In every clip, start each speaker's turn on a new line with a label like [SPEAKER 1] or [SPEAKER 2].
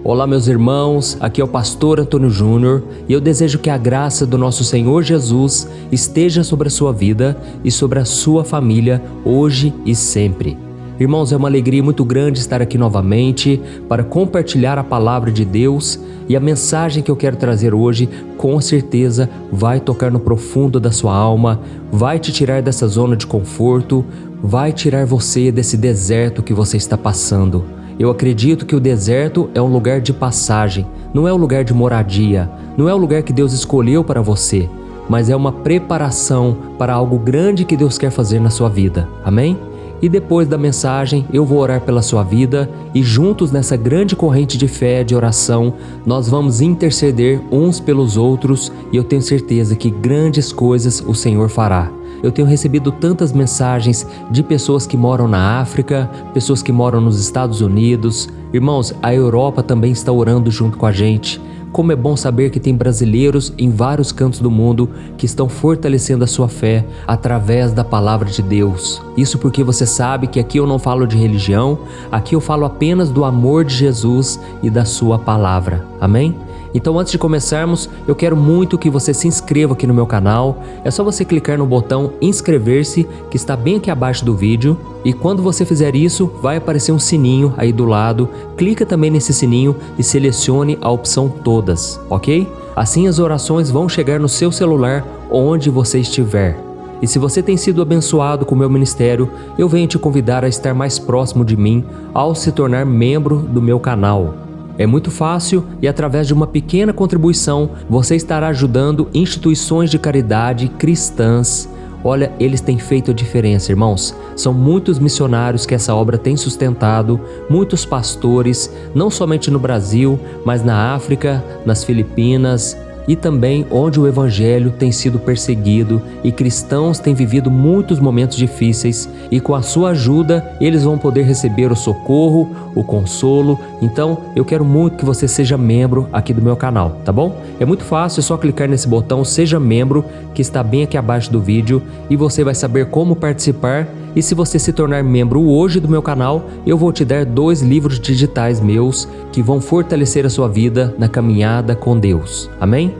[SPEAKER 1] Olá meus irmãos, aqui é o pastor Antônio Júnior e eu desejo que a graça do nosso Senhor Jesus esteja sobre a sua vida e sobre a sua família hoje e sempre. Irmãos, é uma alegria muito grande estar aqui novamente para compartilhar a palavra de Deus e a mensagem que eu quero trazer hoje com certeza vai tocar no profundo da sua alma, vai te tirar dessa zona de conforto, vai tirar você desse deserto que você está passando. Eu acredito que o deserto é um lugar de passagem, não é um lugar de moradia, não é um lugar que Deus escolheu para você, mas é uma preparação para algo grande que Deus quer fazer na sua vida. Amém? E depois da mensagem, eu vou orar pela sua vida e juntos nessa grande corrente de fé, de oração, nós vamos interceder uns pelos outros e eu tenho certeza que grandes coisas o Senhor fará. Eu tenho recebido tantas mensagens de pessoas que moram na África, pessoas que moram nos Estados Unidos. Irmãos, a Europa também está orando junto com a gente. Como é bom saber que tem brasileiros em vários cantos do mundo que estão fortalecendo a sua fé através da palavra de Deus. Isso porque você sabe que aqui eu não falo de religião, aqui eu falo apenas do amor de Jesus e da sua palavra. Amém? Então antes de começarmos, eu quero muito que você se inscreva aqui no meu canal. É só você clicar no botão inscrever-se que está bem aqui abaixo do vídeo. E quando você fizer isso, vai aparecer um sininho aí do lado. Clica também nesse sininho e selecione a opção todas, ok? Assim as orações vão chegar no seu celular onde você estiver. E se você tem sido abençoado com o meu ministério, eu venho te convidar a estar mais próximo de mim ao se tornar membro do meu canal. É muito fácil e através de uma pequena contribuição você estará ajudando instituições de caridade cristãs. Olha, eles têm feito a diferença, irmãos. São muitos missionários que essa obra tem sustentado, muitos pastores, não somente no Brasil, mas na África, nas Filipinas e também onde o evangelho tem sido perseguido e cristãos têm vivido muitos momentos difíceis e com a sua ajuda eles vão poder receber o socorro, o consolo. Então eu quero muito que você seja membro aqui do meu canal, tá bom? É muito fácil, é só clicar nesse botão Seja Membro que está bem aqui abaixo do vídeo e você vai saber como participar. E se você se tornar membro hoje do meu canal, eu vou te dar 2 livros digitais meus que vão fortalecer a sua vida na caminhada com Deus. Amém?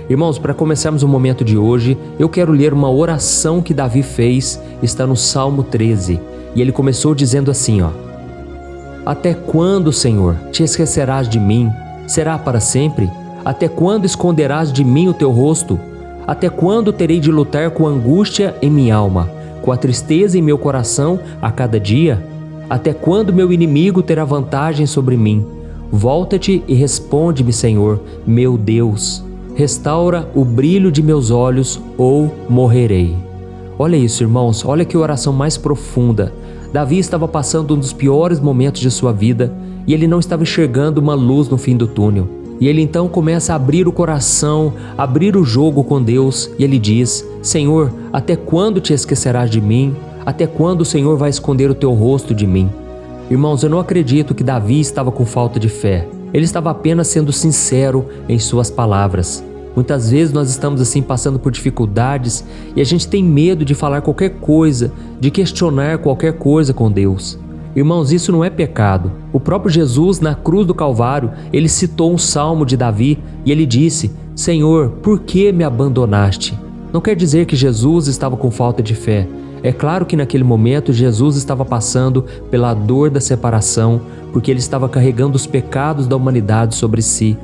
[SPEAKER 1] Irmãos, para começarmos o momento de hoje, eu quero ler uma oração que Davi fez, está no Salmo 13. E ele começou dizendo assim, Até quando, Senhor, te esquecerás de mim? Será para sempre? Até quando esconderás de mim o teu rosto? Até quando terei de lutar com a angústia em minha alma? Com a tristeza em meu coração a cada dia? Até quando meu inimigo terá vantagem sobre mim? Volta-te e responde-me, Senhor, meu Deus. Restaura o brilho de meus olhos ou morrerei. Olha isso, irmãos, olha que oração mais profunda. Davi estava passando um dos piores momentos de sua vida e ele não estava enxergando uma luz no fim do túnel. E ele então começa a abrir o coração, abrir o jogo com Deus e ele diz, Senhor, até quando te esquecerás de mim? Até quando o Senhor vai esconder o teu rosto de mim? Irmãos, eu não acredito que Davi estava com falta de fé. Ele estava apenas sendo sincero em suas palavras. Muitas vezes nós estamos assim passando por dificuldades e a gente tem medo de falar qualquer coisa, de questionar qualquer coisa com Deus. Irmãos, isso não é pecado. O próprio Jesus, na cruz do Calvário, ele citou um salmo de Davi e ele disse, Senhor, por que me abandonaste? Não quer dizer que Jesus estava com falta de fé. É claro que naquele momento Jesus estava passando pela dor da separação, porque ele estava carregando os pecados da humanidade sobre si.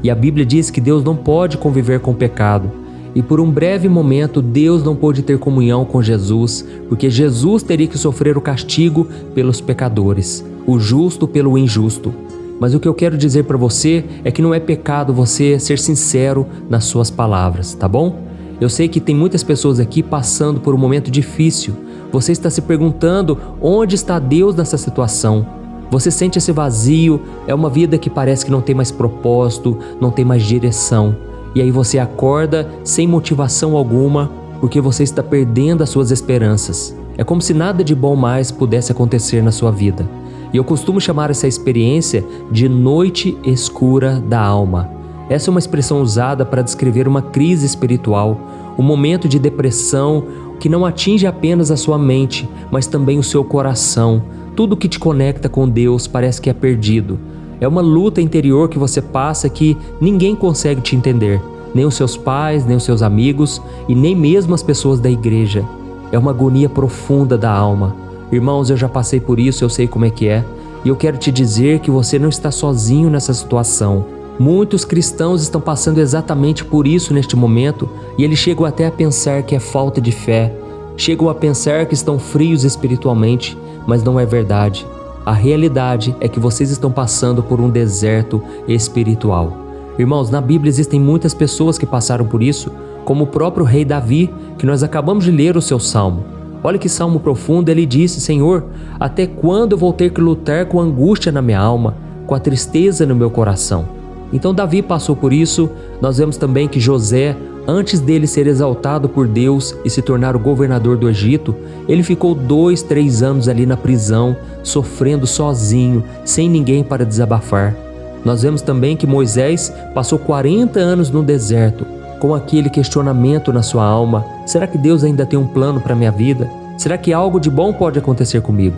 [SPEAKER 1] E a Bíblia diz que Deus não pode conviver com o pecado. E por um breve momento Deus não pôde ter comunhão com Jesus, porque Jesus teria que sofrer o castigo pelos pecadores, o justo pelo injusto. Mas o que eu quero dizer para você é que não é pecado você ser sincero nas suas palavras, tá bom? Eu sei que tem muitas pessoas aqui passando por um momento difícil. Você está se perguntando onde está Deus nessa situação. Você sente esse vazio, é uma vida que parece que não tem mais propósito, não tem mais direção. E aí você acorda sem motivação alguma, porque você está perdendo as suas esperanças. É como se nada de bom mais pudesse acontecer na sua vida. E eu costumo chamar essa experiência de noite escura da alma. Essa é uma expressão usada para descrever uma crise espiritual, um momento de depressão que não atinge apenas a sua mente, mas também o seu coração. Tudo que te conecta com Deus parece que é perdido. É uma luta interior que você passa que ninguém consegue te entender, nem os seus pais, nem os seus amigos e nem mesmo as pessoas da igreja. É uma agonia profunda da alma. Irmãos, eu já passei por isso, eu sei como é que é, e eu quero te dizer que você não está sozinho nessa situação. Muitos cristãos estão passando exatamente por isso neste momento e eles chegam até a pensar que é falta de fé, chegam a pensar que estão frios espiritualmente, mas não é verdade. A realidade é que vocês estão passando por um deserto espiritual. Irmãos, na Bíblia existem muitas pessoas que passaram por isso, como o próprio rei Davi, que nós acabamos de ler o seu salmo. Olha que salmo profundo, ele disse: Senhor, até quando eu vou ter que lutar com a angústia na minha alma, com a tristeza no meu coração? Então Davi passou por isso. Nós vemos também que José, antes dele ser exaltado por Deus e se tornar o governador do Egito, ele ficou 2, 3 anos ali na prisão, sofrendo sozinho, sem ninguém para desabafar. Nós vemos também que Moisés passou 40 anos no deserto, com aquele questionamento na sua alma: será que Deus ainda tem um plano para minha vida? Será que algo de bom pode acontecer comigo?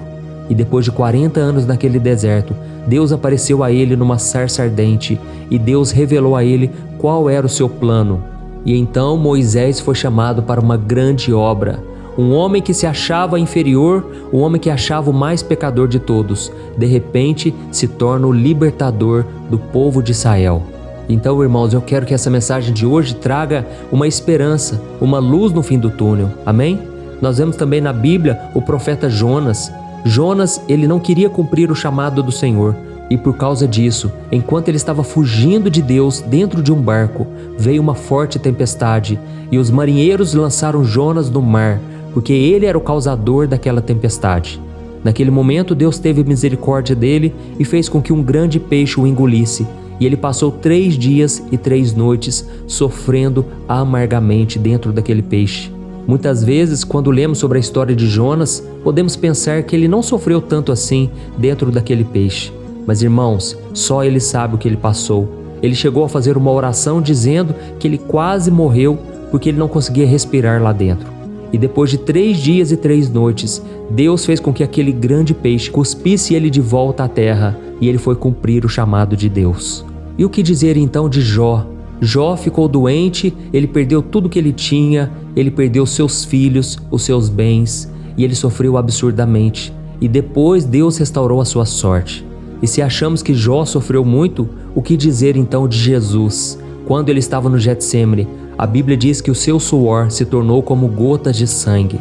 [SPEAKER 1] E depois de 40 anos naquele deserto, Deus apareceu a ele numa sarça ardente e Deus revelou a ele qual era o seu plano. E então Moisés foi chamado para uma grande obra. Um homem que se achava inferior, um homem que achava o mais pecador de todos, de repente se torna o libertador do povo de Israel. Então, irmãos, eu quero que essa mensagem de hoje traga uma esperança, uma luz no fim do túnel. Amém? Nós vemos também na Bíblia o profeta Jonas. Jonas, ele não queria cumprir o chamado do Senhor. E por causa disso, enquanto ele estava fugindo de Deus dentro de um barco, veio uma forte tempestade e os marinheiros lançaram Jonas no mar, porque ele era o causador daquela tempestade. Naquele momento, Deus teve misericórdia dele e fez com que um grande peixe o engolisse. E ele passou 3 dias e 3 noites sofrendo amargamente dentro daquele peixe. Muitas vezes, quando lemos sobre a história de Jonas, podemos pensar que ele não sofreu tanto assim dentro daquele peixe. Mas, irmãos, só ele sabe o que ele passou. Ele chegou a fazer uma oração dizendo que ele quase morreu porque ele não conseguia respirar lá dentro. E depois de 3 dias e 3 noites, Deus fez com que aquele grande peixe cuspisse ele de volta à terra e ele foi cumprir o chamado de Deus. E o que dizer então de Jó? Jó ficou doente, ele perdeu tudo que ele tinha, ele perdeu seus filhos, os seus bens, e ele sofreu absurdamente. E depois Deus restaurou a sua sorte. E se achamos que Jó sofreu muito, o que dizer então de Jesus? Quando ele estava no Getsêmani, a Bíblia diz que o seu suor se tornou como gotas de sangue.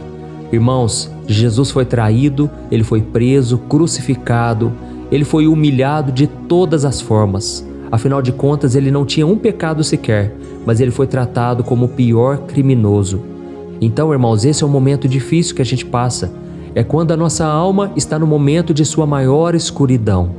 [SPEAKER 1] Irmãos, Jesus foi traído, ele foi preso, crucificado, ele foi humilhado de todas as formas. Afinal de contas, ele não tinha um pecado sequer, mas ele foi tratado como o pior criminoso. Então, irmãos, esse é um momento difícil que a gente passa. É quando a nossa alma está no momento de sua maior escuridão.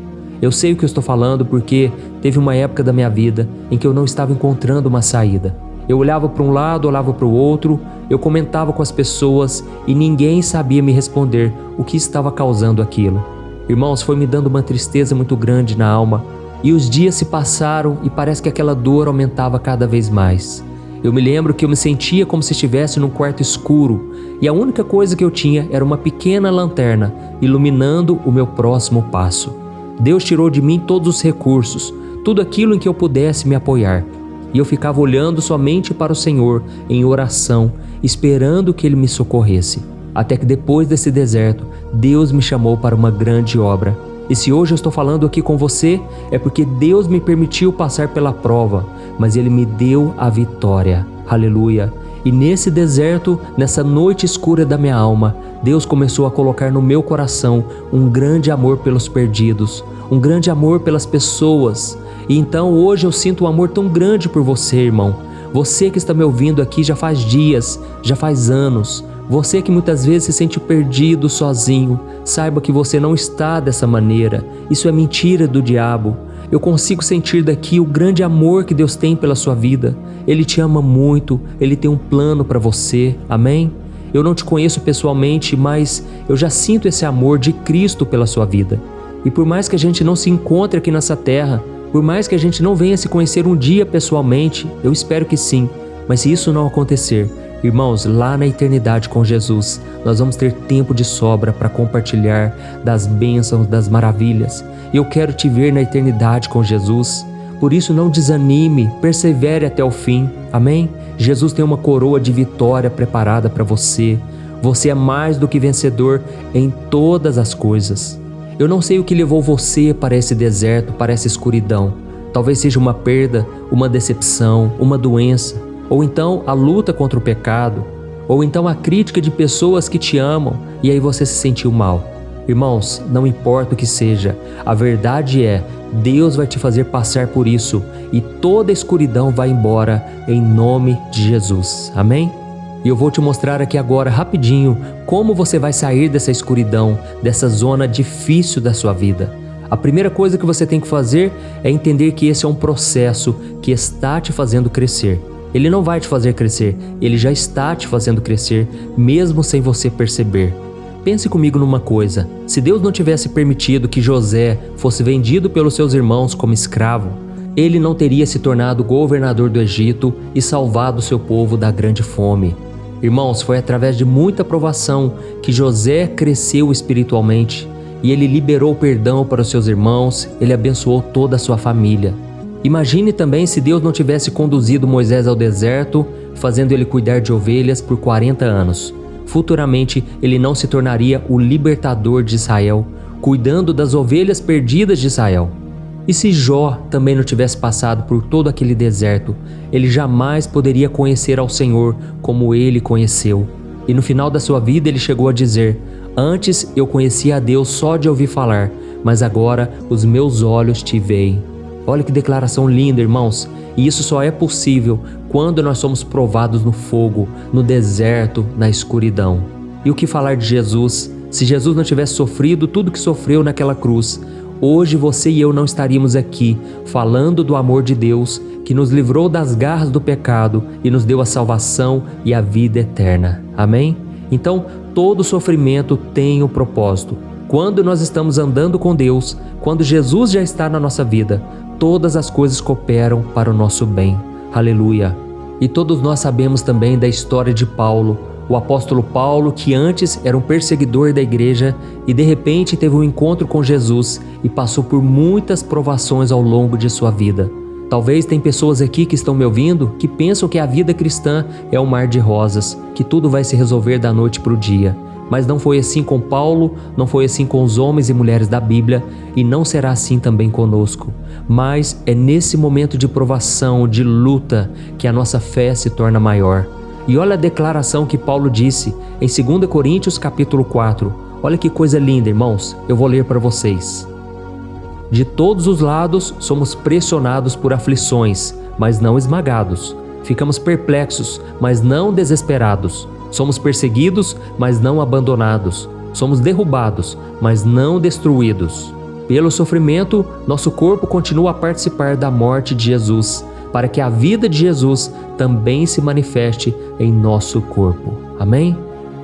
[SPEAKER 1] Eu sei o que eu estou falando porque teve uma época da minha vida em que eu não estava encontrando uma saída. Eu olhava para um lado, olhava para o outro, eu comentava com as pessoas e ninguém sabia me responder o que estava causando aquilo. Irmãos, foi me dando uma tristeza muito grande na alma. E os dias se passaram e parece que aquela dor aumentava cada vez mais. Eu me lembro que eu me sentia como se estivesse num quarto escuro e a única coisa que eu tinha era uma pequena lanterna iluminando o meu próximo passo. Deus tirou de mim todos os recursos, tudo aquilo em que eu pudesse me apoiar. E eu ficava olhando somente para o Senhor em oração, esperando que Ele me socorresse. Até que depois desse deserto, Deus me chamou para uma grande obra. E se hoje eu estou falando aqui com você, é porque Deus me permitiu passar pela prova, mas Ele me deu a vitória. Aleluia! E nesse deserto, nessa noite escura da minha alma, Deus começou a colocar no meu coração um grande amor pelos perdidos, um grande amor pelas pessoas. E então hoje eu sinto um amor tão grande por você, irmão. Você que está me ouvindo aqui já faz dias, já faz anos. Você que muitas vezes se sente perdido, sozinho, saiba que você não está dessa maneira. Isso é mentira do diabo. Eu consigo sentir daqui o grande amor que Deus tem pela sua vida. Ele te ama muito, Ele tem um plano para você. Amém? Eu não te conheço pessoalmente, mas eu já sinto esse amor de Cristo pela sua vida. E por mais que a gente não se encontre aqui nessa terra, por mais que a gente não venha se conhecer um dia pessoalmente, eu espero que sim, mas se isso não acontecer, Irmãos, lá na eternidade com Jesus, nós vamos ter tempo de sobra para compartilhar das bênçãos, das maravilhas. E eu quero te ver na eternidade com Jesus. Por isso não desanime, persevere até o fim. Amém? Jesus tem uma coroa de vitória preparada para você. Você é mais do que vencedor em todas as coisas. Eu não sei o que levou você para esse deserto, para essa escuridão. Talvez seja uma perda, uma decepção, uma doença, ou então a luta contra o pecado, ou então a crítica de pessoas que te amam e aí você se sentiu mal. Irmãos, não importa o que seja, a verdade é, Deus vai te fazer passar por isso e toda a escuridão vai embora em nome de Jesus. Amém? E eu vou te mostrar aqui agora rapidinho como você vai sair dessa escuridão, dessa zona difícil da sua vida. A primeira coisa que você tem que fazer é entender que esse é um processo que está te fazendo crescer. Ele não vai te fazer crescer, ele já está te fazendo crescer, mesmo sem você perceber. Pense comigo numa coisa, se Deus não tivesse permitido que José fosse vendido pelos seus irmãos como escravo, ele não teria se tornado governador do Egito e salvado seu povo da grande fome. Irmãos, foi através de muita provação que José cresceu espiritualmente e ele liberou perdão para os seus irmãos, ele abençoou toda a sua família. Imagine também se Deus não tivesse conduzido Moisés ao deserto, fazendo ele cuidar de ovelhas por 40 anos. Futuramente, ele não se tornaria o libertador de Israel, cuidando das ovelhas perdidas de Israel. E se Jó também não tivesse passado por todo aquele deserto, ele jamais poderia conhecer ao Senhor como ele conheceu. E no final da sua vida ele chegou a dizer: "Antes eu conhecia a Deus só de ouvir falar, mas agora os meus olhos te veem." Olha que declaração linda, irmãos. E isso só é possível quando nós somos provados no fogo, no deserto, na escuridão. E o que falar de Jesus? Se Jesus não tivesse sofrido tudo que sofreu naquela cruz, hoje você e eu não estaríamos aqui falando do amor de Deus que nos livrou das garras do pecado e nos deu a salvação e a vida eterna. Amém? Então, todo sofrimento tem um propósito. Quando nós estamos andando com Deus, quando Jesus já está na nossa vida, todas as coisas cooperam para o nosso bem. Aleluia! E todos nós sabemos também da história de Paulo, o apóstolo Paulo, que antes era um perseguidor da igreja e de repente teve um encontro com Jesus e passou por muitas provações ao longo de sua vida. Talvez tem pessoas aqui que estão me ouvindo que pensam que a vida cristã é um mar de rosas, que tudo vai se resolver da noite para o dia. Mas não foi assim com Paulo, não foi assim com os homens e mulheres da Bíblia e não será assim também conosco. Mas é nesse momento de provação, de luta, que a nossa fé se torna maior. E olha a declaração que Paulo disse em 2 Coríntios capítulo 4. Olha que coisa linda, irmãos. Eu vou ler para vocês. De todos os lados somos pressionados por aflições, mas não esmagados. Ficamos perplexos, mas não desesperados. Somos perseguidos, mas não abandonados. Somos derrubados, mas não destruídos. Pelo sofrimento, nosso corpo continua a participar da morte de Jesus, para que a vida de Jesus também se manifeste em nosso corpo. Amém?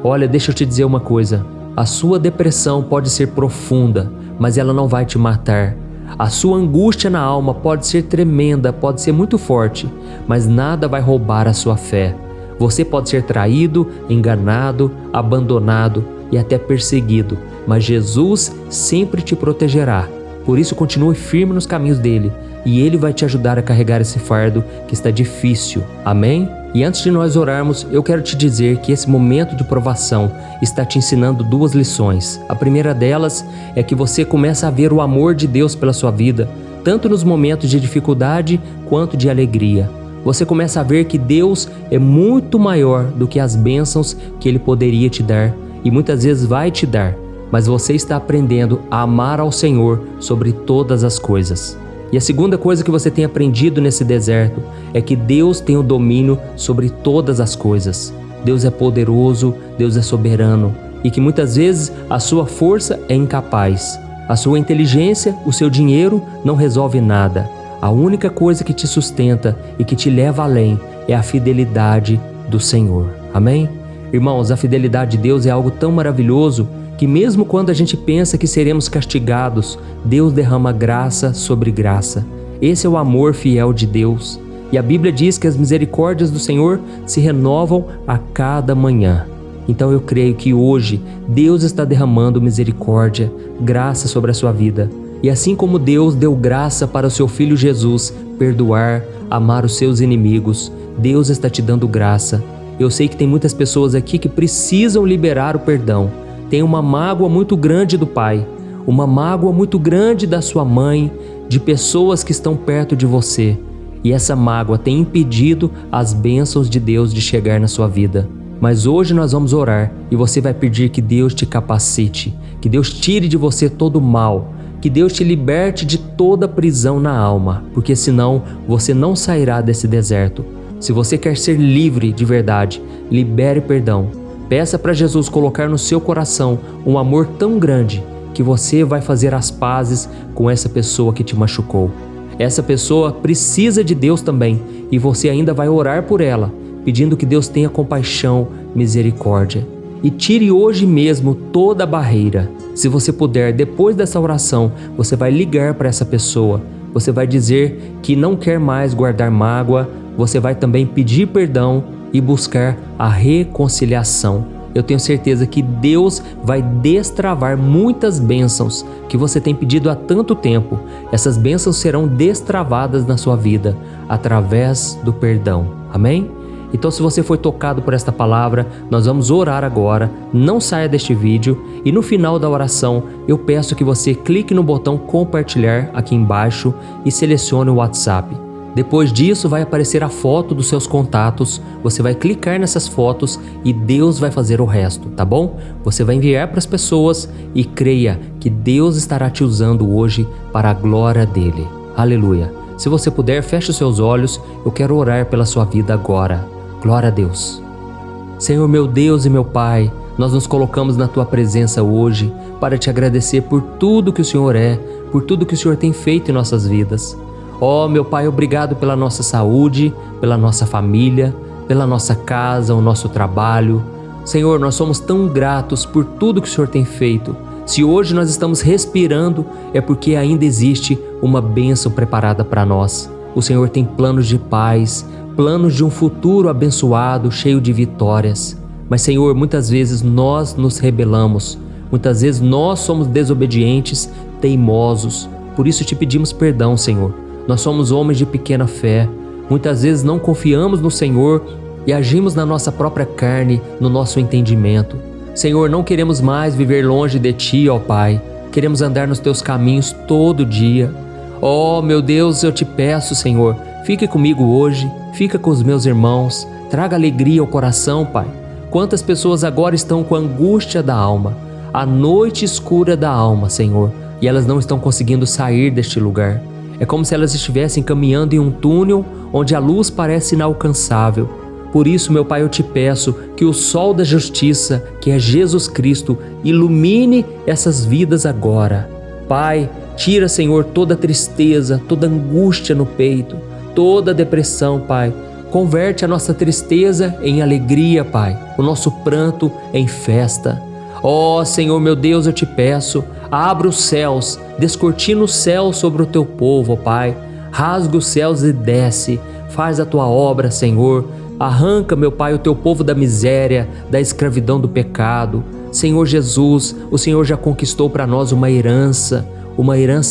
[SPEAKER 1] Olha, deixa eu te dizer uma coisa. A sua depressão pode ser profunda, mas ela não vai te matar. A sua angústia na alma pode ser tremenda, pode ser muito forte, mas nada vai roubar a sua fé. Você pode ser traído, enganado, abandonado e até perseguido, mas Jesus sempre te protegerá. Por isso continue firme nos caminhos dele e ele vai te ajudar a carregar esse fardo que está difícil. Amém? E antes de nós orarmos, eu quero te dizer que esse momento de provação está te ensinando 2 lições. A primeira delas é que você começa a ver o amor de Deus pela sua vida, tanto nos momentos de dificuldade quanto de alegria. Você começa a ver que Deus é muito maior do que as bênçãos que Ele poderia te dar e muitas vezes vai te dar, mas você está aprendendo a amar ao Senhor sobre todas as coisas. E a segunda coisa que você tem aprendido nesse deserto é que Deus tem o domínio sobre todas as coisas. Deus é poderoso, Deus é soberano e que muitas vezes a sua força é incapaz. A sua inteligência, o seu dinheiro não resolve nada. A única coisa que te sustenta e que te leva além é a fidelidade do Senhor. Amém? Irmãos, a fidelidade de Deus é algo tão maravilhoso que mesmo quando a gente pensa que seremos castigados, Deus derrama graça sobre graça. Esse é o amor fiel de Deus. E a Bíblia diz que as misericórdias do Senhor se renovam a cada manhã. Então eu creio que hoje Deus está derramando misericórdia, graça sobre a sua vida. E assim como Deus deu graça para o seu Filho Jesus perdoar, amar os seus inimigos, Deus está te dando graça. Eu sei que tem muitas pessoas aqui que precisam liberar o perdão. Tem uma mágoa muito grande do pai, uma mágoa muito grande da sua mãe, de pessoas que estão perto de você. E essa mágoa tem impedido as bênçãos de Deus de chegar na sua vida. Mas hoje nós vamos orar e você vai pedir que Deus te capacite, que Deus tire de você todo o mal, que Deus te liberte de toda prisão na alma, porque senão você não sairá desse deserto. Se você quer ser livre de verdade, libere perdão. Peça para Jesus colocar no seu coração um amor tão grande que você vai fazer as pazes com essa pessoa que te machucou. Essa pessoa precisa de Deus também e você ainda vai orar por ela, pedindo que Deus tenha compaixão, misericórdia. E tire hoje mesmo toda a barreira. Se você puder, depois dessa oração, você vai ligar para essa pessoa. Você vai dizer que não quer mais guardar mágoa. Você vai também pedir perdão e buscar a reconciliação. Eu tenho certeza que Deus vai destravar muitas bênçãos que você tem pedido há tanto tempo. Essas bênçãos serão destravadas na sua vida através do perdão. Amém? Então, se você foi tocado por esta palavra, nós vamos orar agora. Não saia deste vídeo e no final da oração eu peço que você clique no botão compartilhar aqui embaixo e selecione o WhatsApp. Depois disso vai aparecer a foto dos seus contatos, você vai clicar nessas fotos e Deus vai fazer o resto, tá bom? Você vai enviar para as pessoas e creia que Deus estará te usando hoje para a glória dele. Aleluia! Se você puder, feche os seus olhos, eu quero orar pela sua vida agora. Glória a Deus. Senhor meu Deus e meu Pai, nós nos colocamos na Tua presença hoje para Te agradecer por tudo que o Senhor é, por tudo que o Senhor tem feito em nossas vidas. Ó meu Pai, obrigado pela nossa saúde, pela nossa família, pela nossa casa, o nosso trabalho. Senhor, nós somos tão gratos por tudo que o Senhor tem feito. Se hoje nós estamos respirando, é porque ainda existe uma bênção preparada para nós. O Senhor tem planos de paz, planos de um futuro abençoado, cheio de vitórias. Mas, Senhor, muitas vezes nós nos rebelamos, muitas vezes nós somos desobedientes, teimosos. Por isso te pedimos perdão, Senhor. Nós somos homens de pequena fé, muitas vezes não confiamos no Senhor e agimos na nossa própria carne, no nosso entendimento. Senhor, não queremos mais viver longe de Ti, ó Pai. Queremos andar nos Teus caminhos todo dia. Ó, meu Deus, eu te peço, Senhor, fique comigo hoje, fica com os meus irmãos, traga alegria ao coração, Pai. Quantas pessoas agora estão com a angústia da alma, a noite escura da alma, Senhor, e elas não estão conseguindo sair deste lugar. É como se elas estivessem caminhando em um túnel onde a luz parece inalcançável. Por isso, meu Pai, eu te peço que o sol da justiça, que é Jesus Cristo, ilumine essas vidas agora. Pai, tira, Senhor, toda tristeza, toda angústia no peito, toda depressão, Pai. Converte a nossa tristeza em alegria, Pai, o nosso pranto em festa. Ó Senhor, meu Deus, eu te peço, abra os céus, descortina o céu sobre o teu povo, ó Pai. Rasga os céus e desce, faz a tua obra, Senhor. Arranca, meu Pai, o teu povo da miséria, da escravidão do pecado. Senhor Jesus, o Senhor já conquistou para nós uma herança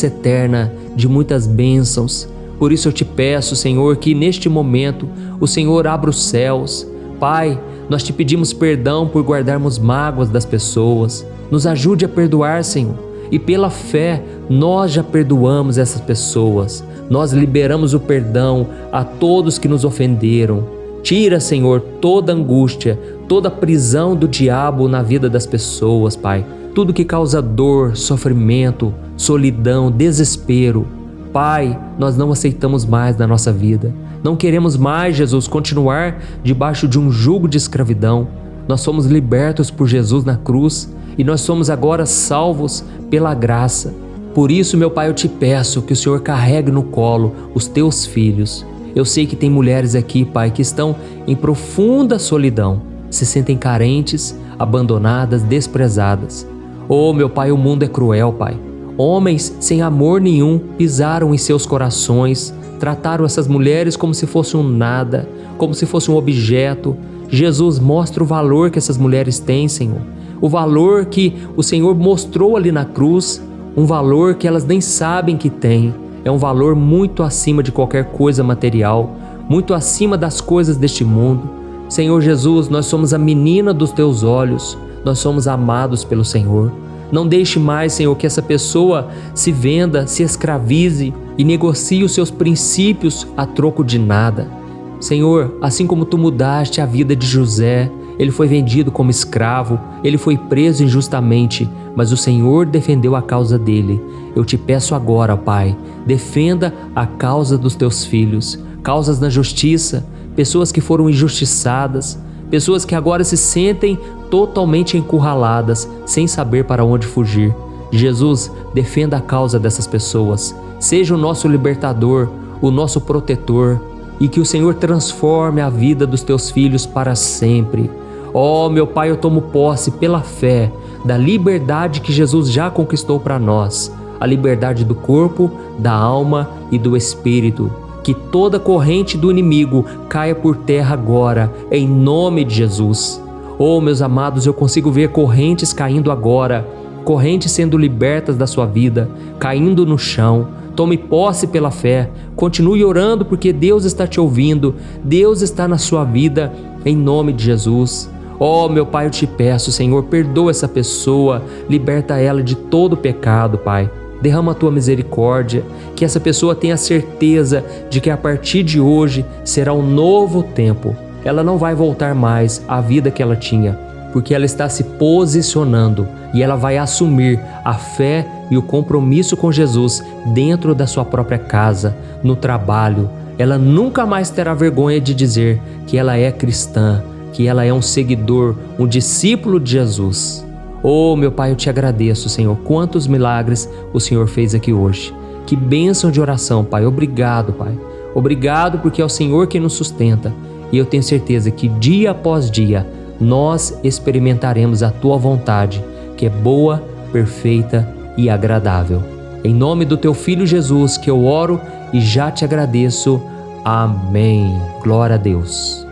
[SPEAKER 1] eterna de muitas bênçãos. Por isso eu te peço, Senhor, que neste momento o Senhor abra os céus. Pai, nós te pedimos perdão por guardarmos mágoas das pessoas. Nos ajude a perdoar, Senhor. E pela fé, nós já perdoamos essas pessoas. Nós liberamos o perdão a todos que nos ofenderam. Tira, Senhor, toda angústia, toda prisão do diabo na vida das pessoas, Pai. Tudo que causa dor, sofrimento, solidão, desespero. Pai, nós não aceitamos mais na nossa vida. Não queremos mais, Jesus, continuar debaixo de um jugo de escravidão. Nós somos libertos por Jesus na cruz e nós somos agora salvos pela graça. Por isso, meu Pai, eu te peço que o Senhor carregue no colo os teus filhos. Eu sei que tem mulheres aqui, Pai, que estão em profunda solidão, se sentem carentes, abandonadas, desprezadas. Oh, meu Pai, o mundo é cruel, Pai. Homens sem amor nenhum pisaram em seus corações, trataram essas mulheres como se fosse um nada, como se fosse um objeto. Jesus, mostra o valor que essas mulheres têm, Senhor. O valor que o Senhor mostrou ali na cruz, um valor que elas nem sabem que têm. É um valor muito acima de qualquer coisa material, muito acima das coisas deste mundo. Senhor Jesus, nós somos a menina dos teus olhos, nós somos amados pelo Senhor. Não deixe mais, Senhor, que essa pessoa se venda, se escravize e negocie os seus princípios a troco de nada. Senhor, assim como tu mudaste a vida de José, ele foi vendido como escravo, ele foi preso injustamente, mas o Senhor defendeu a causa dele. Eu te peço agora, Pai, defenda a causa dos teus filhos, causas na justiça, pessoas que foram injustiçadas, pessoas que agora se sentem totalmente encurraladas, sem saber para onde fugir. Jesus, defenda a causa dessas pessoas, seja o nosso libertador, o nosso protetor, e que o Senhor transforme a vida dos teus filhos para sempre. Oh, meu Pai, eu tomo posse pela fé da liberdade que Jesus já conquistou para nós, a liberdade do corpo, da alma e do espírito. Que toda corrente do inimigo caia por terra agora, em nome de Jesus. Oh, meus amados, eu consigo ver correntes caindo agora, correntes sendo libertas da sua vida, caindo no chão. Tome posse pela fé, continue orando porque Deus está te ouvindo, Deus está na sua vida, em nome de Jesus. Oh, meu Pai, eu te peço, Senhor, perdoa essa pessoa, liberta ela de todo pecado, Pai. Derrama a tua misericórdia, que essa pessoa tenha certeza de que a partir de hoje será um novo tempo. Ela não vai voltar mais à vida que ela tinha, porque ela está se posicionando e ela vai assumir a fé e o compromisso com Jesus dentro da sua própria casa, no trabalho. Ela nunca mais terá vergonha de dizer que ela é cristã, que ela é um seguidor, um discípulo de Jesus. Oh, meu Pai, eu te agradeço, Senhor, quantos milagres o Senhor fez aqui hoje. Que bênção de oração, Pai. Obrigado, Pai. Obrigado porque é o Senhor quem nos sustenta. E eu tenho certeza que dia após dia nós experimentaremos a Tua vontade, que é boa, perfeita e agradável. Em nome do Teu Filho Jesus que eu oro e já te agradeço. Amém. Glória a Deus.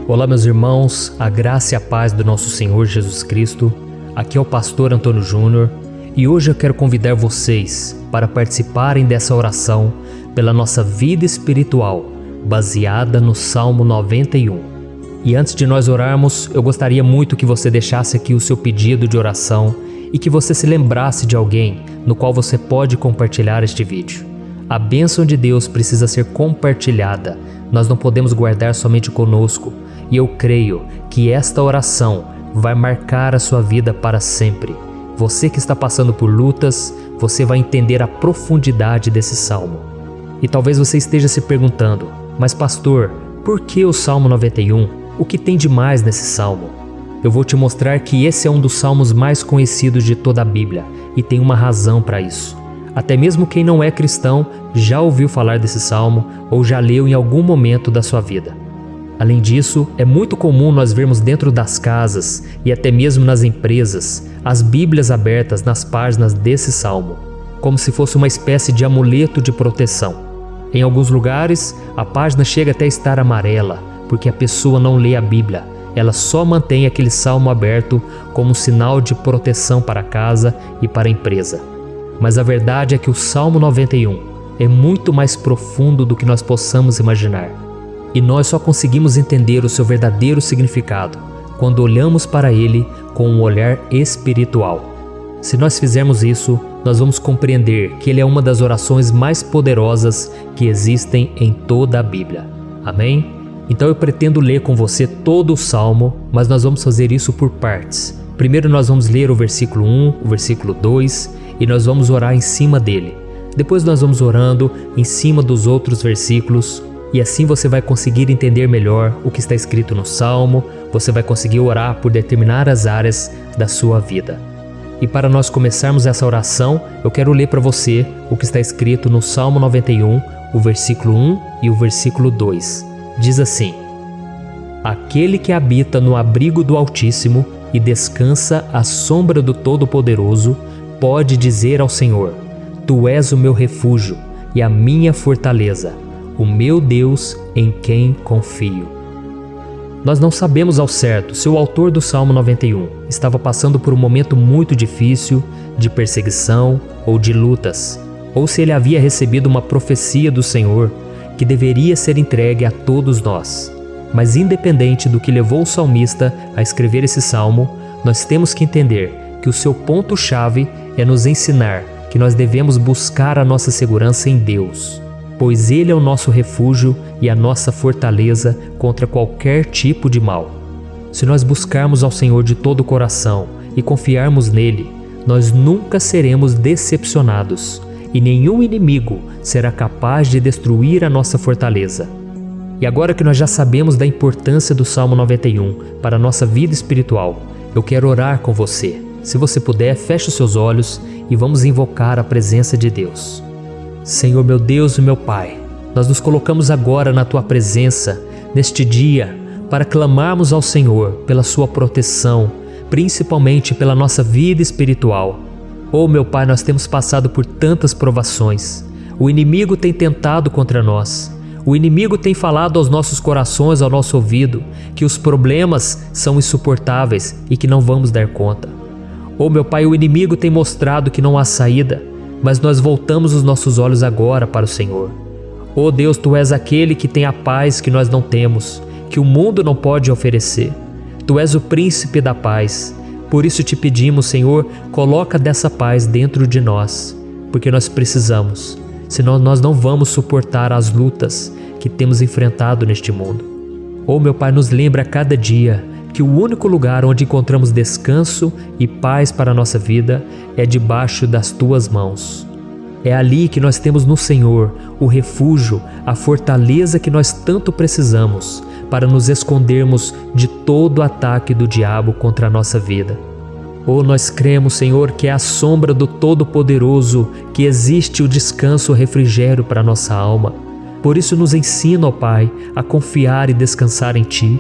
[SPEAKER 1] Olá, meus irmãos, a graça e a paz do nosso Senhor Jesus Cristo. Aqui é o pastor Antônio Júnior e hoje eu quero convidar vocês para participarem dessa oração pela nossa vida espiritual, baseada no Salmo 91. E antes de nós orarmos, eu gostaria muito que você deixasse aqui o seu pedido de oração e que você se lembrasse de alguém no qual você pode compartilhar este vídeo. A bênção de Deus precisa ser compartilhada, nós não podemos guardar somente conosco. E eu creio que esta oração vai marcar a sua vida para sempre. Você que está passando por lutas, você vai entender a profundidade desse salmo. E talvez você esteja se perguntando, mas pastor, por que o Salmo 91? O que tem de mais nesse salmo? Eu vou te mostrar que esse é um dos salmos mais conhecidos de toda a Bíblia e tem uma razão para isso. Até mesmo quem não é cristão já ouviu falar desse salmo ou já leu em algum momento da sua vida. Além disso, é muito comum nós vermos dentro das casas e até mesmo nas empresas as Bíblias abertas nas páginas desse salmo, como se fosse uma espécie de amuleto de proteção. Em alguns lugares, a página chega até a estar amarela, porque a pessoa não lê a Bíblia, ela só mantém aquele salmo aberto como sinal de proteção para a casa e para a empresa. Mas a verdade é que o Salmo 91 é muito mais profundo do que nós possamos imaginar. E nós só conseguimos entender o seu verdadeiro significado quando olhamos para ele com um olhar espiritual. Se nós fizermos isso, nós vamos compreender que ele é uma das orações mais poderosas que existem em toda a Bíblia. Amém? Então eu pretendo ler com você todo o Salmo, mas nós vamos fazer isso por partes. Primeiro nós vamos ler o versículo 1, o versículo 2 e nós vamos orar em cima dele. Depois nós vamos orando em cima dos outros versículos. E assim você vai conseguir entender melhor o que está escrito no Salmo, você vai conseguir orar por determinadas áreas da sua vida. E para nós começarmos essa oração, eu quero ler para você o que está escrito no Salmo 91, o versículo 1 e o versículo 2. Diz assim: Aquele que habita no abrigo do Altíssimo e descansa à sombra do Todo-Poderoso, pode dizer ao Senhor: Tu és o meu refúgio e a minha fortaleza, o meu Deus em quem confio. Nós não sabemos ao certo se o autor do Salmo 91 estava passando por um momento muito difícil, de perseguição ou de lutas, ou se ele havia recebido uma profecia do Senhor que deveria ser entregue a todos nós. Mas independente do que levou o salmista a escrever esse salmo, nós temos que entender que o seu ponto-chave é nos ensinar que nós devemos buscar a nossa segurança em Deus, pois Ele é o nosso refúgio e a nossa fortaleza contra qualquer tipo de mal. Se nós buscarmos ao Senhor de todo o coração e confiarmos nele, nós nunca seremos decepcionados e nenhum inimigo será capaz de destruir a nossa fortaleza. E agora que nós já sabemos da importância do Salmo 91 para a nossa vida espiritual, eu quero orar com você. Se você puder, feche os seus olhos e vamos invocar a presença de Deus. Senhor meu Deus e meu Pai, nós nos colocamos agora na Tua presença, neste dia, para clamarmos ao Senhor pela Sua proteção, principalmente pela nossa vida espiritual. Oh meu Pai, nós temos passado por tantas provações. O inimigo tem tentado contra nós. O inimigo tem falado aos nossos corações, ao nosso ouvido, que os problemas são insuportáveis e que não vamos dar conta. Oh meu Pai, o inimigo tem mostrado que não há saída, mas nós voltamos os nossos olhos agora para o Senhor. Oh Deus, Tu és aquele que tem a paz que nós não temos, que o mundo não pode oferecer. Tu és o príncipe da paz. Por isso te pedimos, Senhor, coloca dessa paz dentro de nós, porque nós precisamos, senão nós não vamos suportar as lutas que temos enfrentado neste mundo. Oh meu Pai, nos lembra a cada dia que o único lugar onde encontramos descanso e paz para a nossa vida é debaixo das Tuas mãos. É ali que nós temos no Senhor o refúgio, a fortaleza que nós tanto precisamos para nos escondermos de todo o ataque do diabo contra a nossa vida. Oh, nós cremos, Senhor, que é à sombra do Todo-Poderoso que existe o descanso, o refrigério para a nossa alma. Por isso nos ensina, ó Pai, a confiar e descansar em Ti.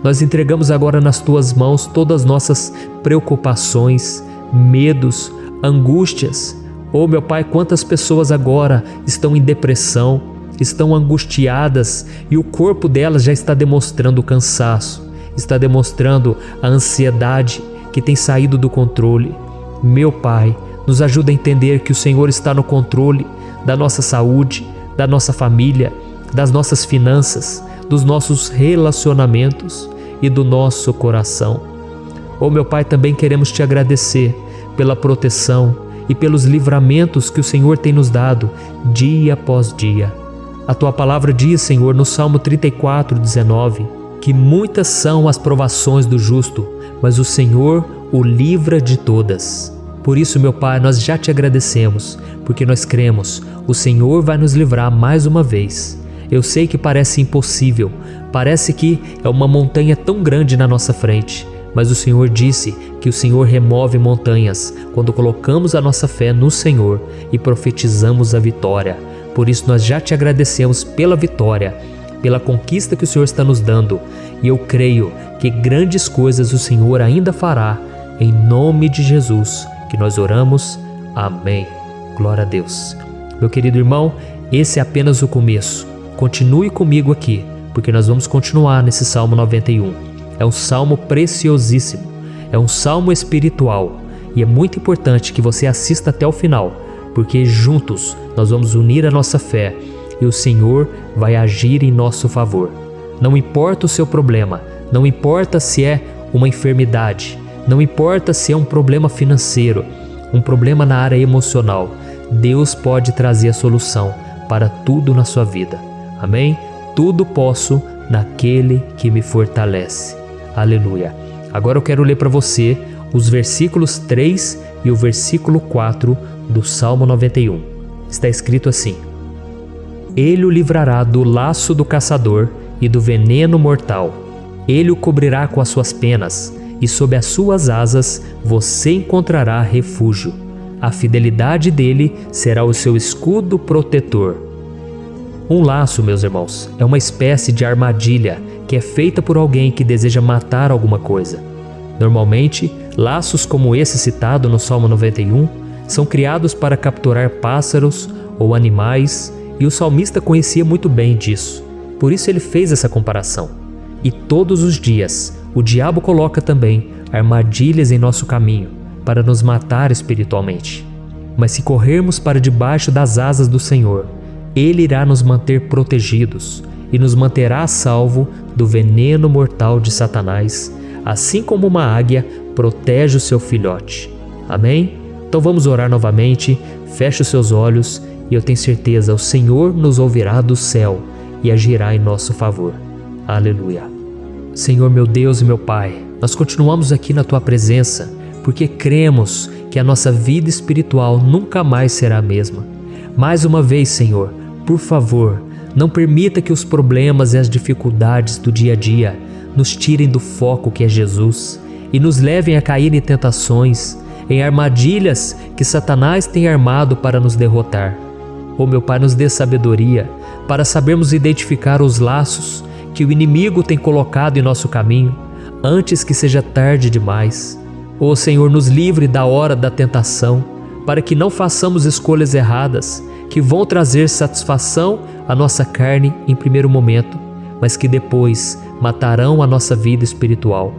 [SPEAKER 1] Nós entregamos agora nas Tuas mãos todas as nossas preocupações, medos, angústias. Oh meu Pai, quantas pessoas agora estão em depressão, estão angustiadas e o corpo delas já está demonstrando o cansaço, está demonstrando a ansiedade que tem saído do controle. Meu Pai, nos ajuda a entender que o Senhor está no controle da nossa saúde, da nossa família, das nossas finanças, dos nossos relacionamentos e do nosso coração. Oh meu Pai, também queremos Te agradecer pela proteção e pelos livramentos que o Senhor tem nos dado dia após dia. A Tua palavra diz, Senhor, no Salmo 34:19, que muitas são as provações do justo, mas o Senhor o livra de todas. Por isso, meu Pai, nós já Te agradecemos, porque nós cremos, o Senhor vai nos livrar mais uma vez. Eu sei que parece impossível, parece que é uma montanha tão grande na nossa frente, mas o Senhor disse que o Senhor remove montanhas quando colocamos a nossa fé no Senhor e profetizamos a vitória. Por isso nós já Te agradecemos pela vitória, pela conquista que o Senhor está nos dando, e eu creio que grandes coisas o Senhor ainda fará, em nome de Jesus, que nós oramos. Amém. Glória a Deus. Meu querido irmão, esse é apenas o começo. Continue comigo aqui, porque nós vamos continuar nesse Salmo 91. É um salmo preciosíssimo, é um salmo espiritual, e é muito importante que você assista até o final, porque juntos nós vamos unir a nossa fé e o Senhor vai agir em nosso favor. Não importa o seu problema, não importa se é uma enfermidade, não importa se é um problema financeiro, um problema na área emocional, Deus pode trazer a solução para tudo na sua vida. Amém? Tudo posso naquele que me fortalece. Aleluia. Agora eu quero ler para você os versículos 3 e o versículo 4 do Salmo 91. Está escrito assim: Ele o livrará do laço do caçador e do veneno mortal. Ele o cobrirá com as suas penas, e sob as suas asas você encontrará refúgio. A fidelidade dele será o seu escudo protetor. Um laço, meus irmãos, é uma espécie de armadilha que é feita por alguém que deseja matar alguma coisa. Normalmente, laços como esse citado no Salmo 91 são criados para capturar pássaros ou animais, e o salmista conhecia muito bem disso. Por isso ele fez essa comparação. E todos os dias, o diabo coloca também armadilhas em nosso caminho para nos matar espiritualmente. Mas se corrermos para debaixo das asas do Senhor, Ele irá nos manter protegidos e nos manterá a salvo do veneno mortal de Satanás, assim como uma águia protege o seu filhote. Amém? Então vamos orar novamente, feche os seus olhos e eu tenho certeza, o Senhor nos ouvirá do céu e agirá em nosso favor. Aleluia. Senhor meu Deus e meu Pai, nós continuamos aqui na Tua presença porque cremos que a nossa vida espiritual nunca mais será a mesma. Mais uma vez, Senhor, por favor, não permita que os problemas e as dificuldades do dia a dia nos tirem do foco que é Jesus e nos levem a cair em tentações, em armadilhas que Satanás tem armado para nos derrotar. Oh meu Pai, nos dê sabedoria para sabermos identificar os laços que o inimigo tem colocado em nosso caminho antes que seja tarde demais. Oh Senhor, nos livre da hora da tentação, para que não façamos escolhas erradas que vão trazer satisfação à nossa carne em primeiro momento, mas que depois matarão a nossa vida espiritual.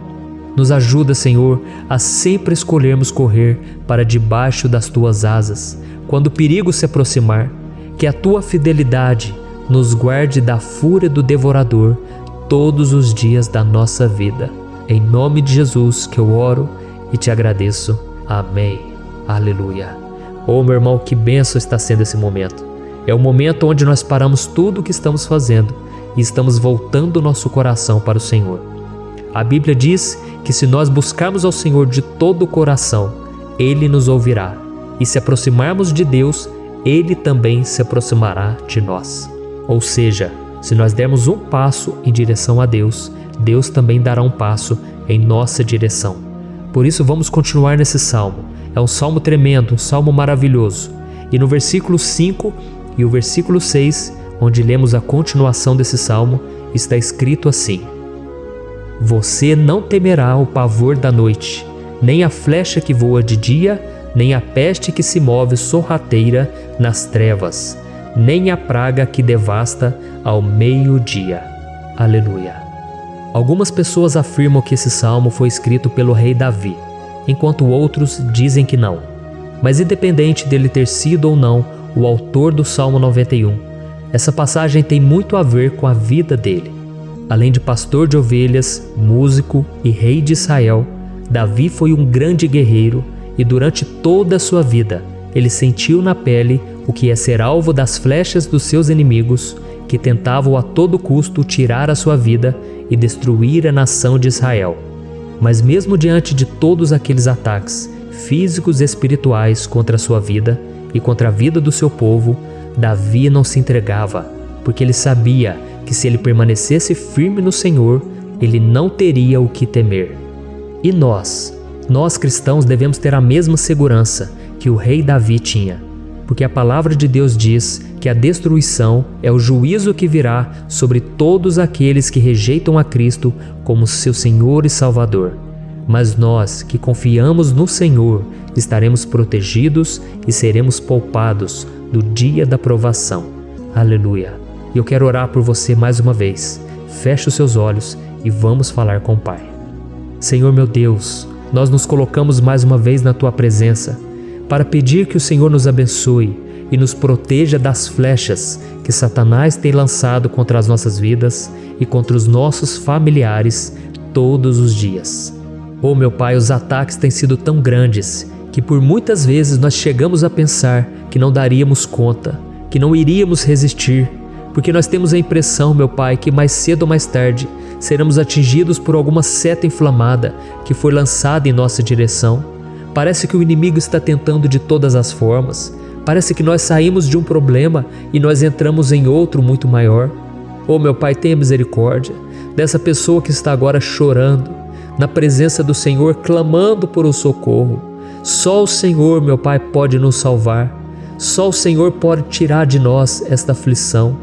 [SPEAKER 1] Nos ajuda, Senhor, a sempre escolhermos correr para debaixo das Tuas asas, quando o perigo se aproximar, que a Tua fidelidade nos guarde da fúria do devorador todos os dias da nossa vida. Em nome de Jesus que eu oro e te agradeço. Amém. Aleluia. Oh, meu irmão, que bênção está sendo esse momento. É o momento onde nós paramos tudo o que estamos fazendo e estamos voltando o nosso coração para o Senhor. A Bíblia diz que se nós buscarmos ao Senhor de todo o coração, Ele nos ouvirá. E se aproximarmos de Deus, Ele também se aproximará de nós. Ou seja, se nós dermos um passo em direção a Deus, Deus também dará um passo em nossa direção. Por isso vamos continuar nesse salmo. É um salmo tremendo, um salmo maravilhoso. E no versículo 5 e o versículo 6, onde lemos a continuação desse salmo, está escrito assim: Você não temerá o pavor da noite, nem a flecha que voa de dia, nem a peste que se move sorrateira nas trevas, nem a praga que devasta ao meio-dia. Aleluia. Algumas pessoas afirmam que esse salmo foi escrito pelo rei Davi, enquanto outros dizem que não. Mas independente dele ter sido ou não o autor do Salmo 91, essa passagem tem muito a ver com a vida dele. Além de pastor de ovelhas, músico e rei de Israel, Davi foi um grande guerreiro e durante toda a sua vida ele sentiu na pele o que é ser alvo das flechas dos seus inimigos que tentavam a todo custo tirar a sua vida e destruir a nação de Israel. Mas mesmo diante de todos aqueles ataques físicos e espirituais contra a sua vida e contra a vida do seu povo, Davi não se entregava, porque ele sabia que se ele permanecesse firme no Senhor, ele não teria o que temer. E nós cristãos devemos ter a mesma segurança que o rei Davi tinha, porque a palavra de Deus diz que a destruição é o juízo que virá sobre todos aqueles que rejeitam a Cristo como seu Senhor e Salvador. Mas nós que confiamos no Senhor estaremos protegidos e seremos poupados do dia da provação. Aleluia. E eu quero orar por você mais uma vez. Feche os seus olhos e vamos falar com o Pai. Senhor meu Deus, nós nos colocamos mais uma vez na Tua presença para pedir que o Senhor nos abençoe e nos proteja das flechas que Satanás tem lançado contra as nossas vidas e contra os nossos familiares todos os dias. Oh meu Pai, os ataques têm sido tão grandes que por muitas vezes nós chegamos a pensar que não daríamos conta, que não iríamos resistir, porque nós temos a impressão, meu Pai, que mais cedo ou mais tarde seremos atingidos por alguma seta inflamada que foi lançada em nossa direção. Parece que o inimigo está tentando de todas as formas. Parece que nós saímos de um problema e nós entramos em outro muito maior. Oh meu Pai, tenha misericórdia dessa pessoa que está agora chorando, na presença do Senhor, clamando por um socorro. Só o Senhor, meu Pai, pode nos salvar. Só o Senhor pode tirar de nós esta aflição.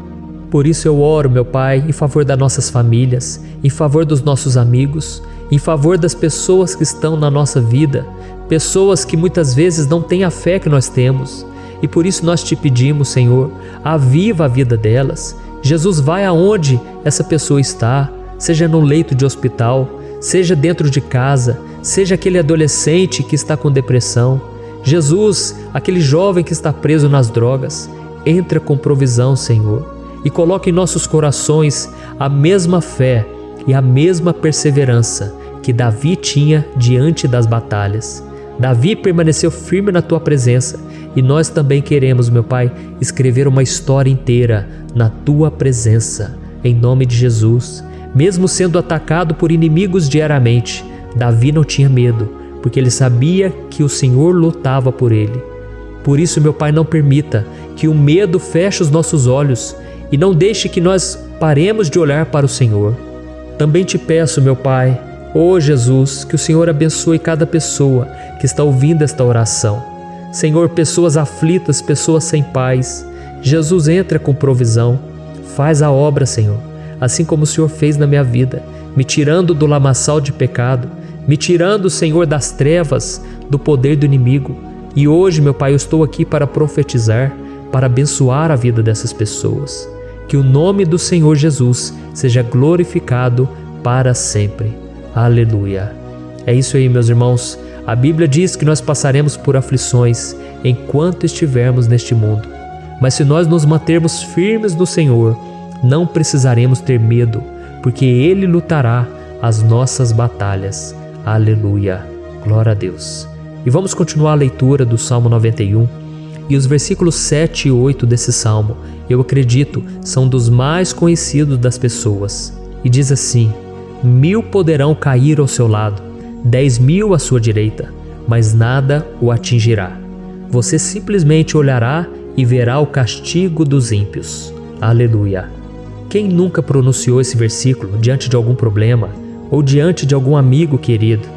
[SPEAKER 1] Por isso eu oro, meu Pai, em favor das nossas famílias, em favor dos nossos amigos, em favor das pessoas que estão na nossa vida, pessoas que muitas vezes não têm a fé que nós temos. E por isso nós te pedimos, Senhor, aviva a vida delas. Jesus, vai aonde essa pessoa está, seja no leito de hospital, seja dentro de casa, seja aquele adolescente que está com depressão. Jesus, aquele jovem que está preso nas drogas, entra com provisão, Senhor, e coloca em nossos corações a mesma fé e a mesma perseverança que Davi tinha diante das batalhas. Davi permaneceu firme na tua presença e nós também queremos, meu Pai, escrever uma história inteira na tua presença, em nome de Jesus. Mesmo sendo atacado por inimigos diariamente, Davi não tinha medo, porque ele sabia que o Senhor lutava por ele. Por isso, meu Pai, não permita que o medo feche os nossos olhos e não deixe que nós paremos de olhar para o Senhor. Também te peço, meu Pai, Jesus, que o Senhor abençoe cada pessoa que está ouvindo esta oração. Senhor, pessoas aflitas, pessoas sem paz. Jesus, entra com provisão. Faz a obra, Senhor, assim como o Senhor fez na minha vida, me tirando do lamaçal de pecado, me tirando, Senhor, das trevas, do poder do inimigo. E hoje, meu Pai, eu estou aqui para profetizar, para abençoar a vida dessas pessoas. Que o nome do Senhor Jesus seja glorificado para sempre. Aleluia. É isso aí, meus irmãos. A Bíblia diz que nós passaremos por aflições enquanto estivermos neste mundo. Mas se nós nos mantermos firmes no Senhor, não precisaremos ter medo, porque Ele lutará as nossas batalhas. Aleluia. Glória a Deus. E vamos continuar a leitura do Salmo 91. E os versículos 7 e 8 desse salmo, eu acredito, são dos mais conhecidos das pessoas. E diz assim: 1000 poderão cair ao seu lado, 10.000 à sua direita, mas nada o atingirá. Você simplesmente olhará e verá o castigo dos ímpios. Aleluia. Quem nunca pronunciou esse versículo diante de algum problema ou diante de algum amigo querido?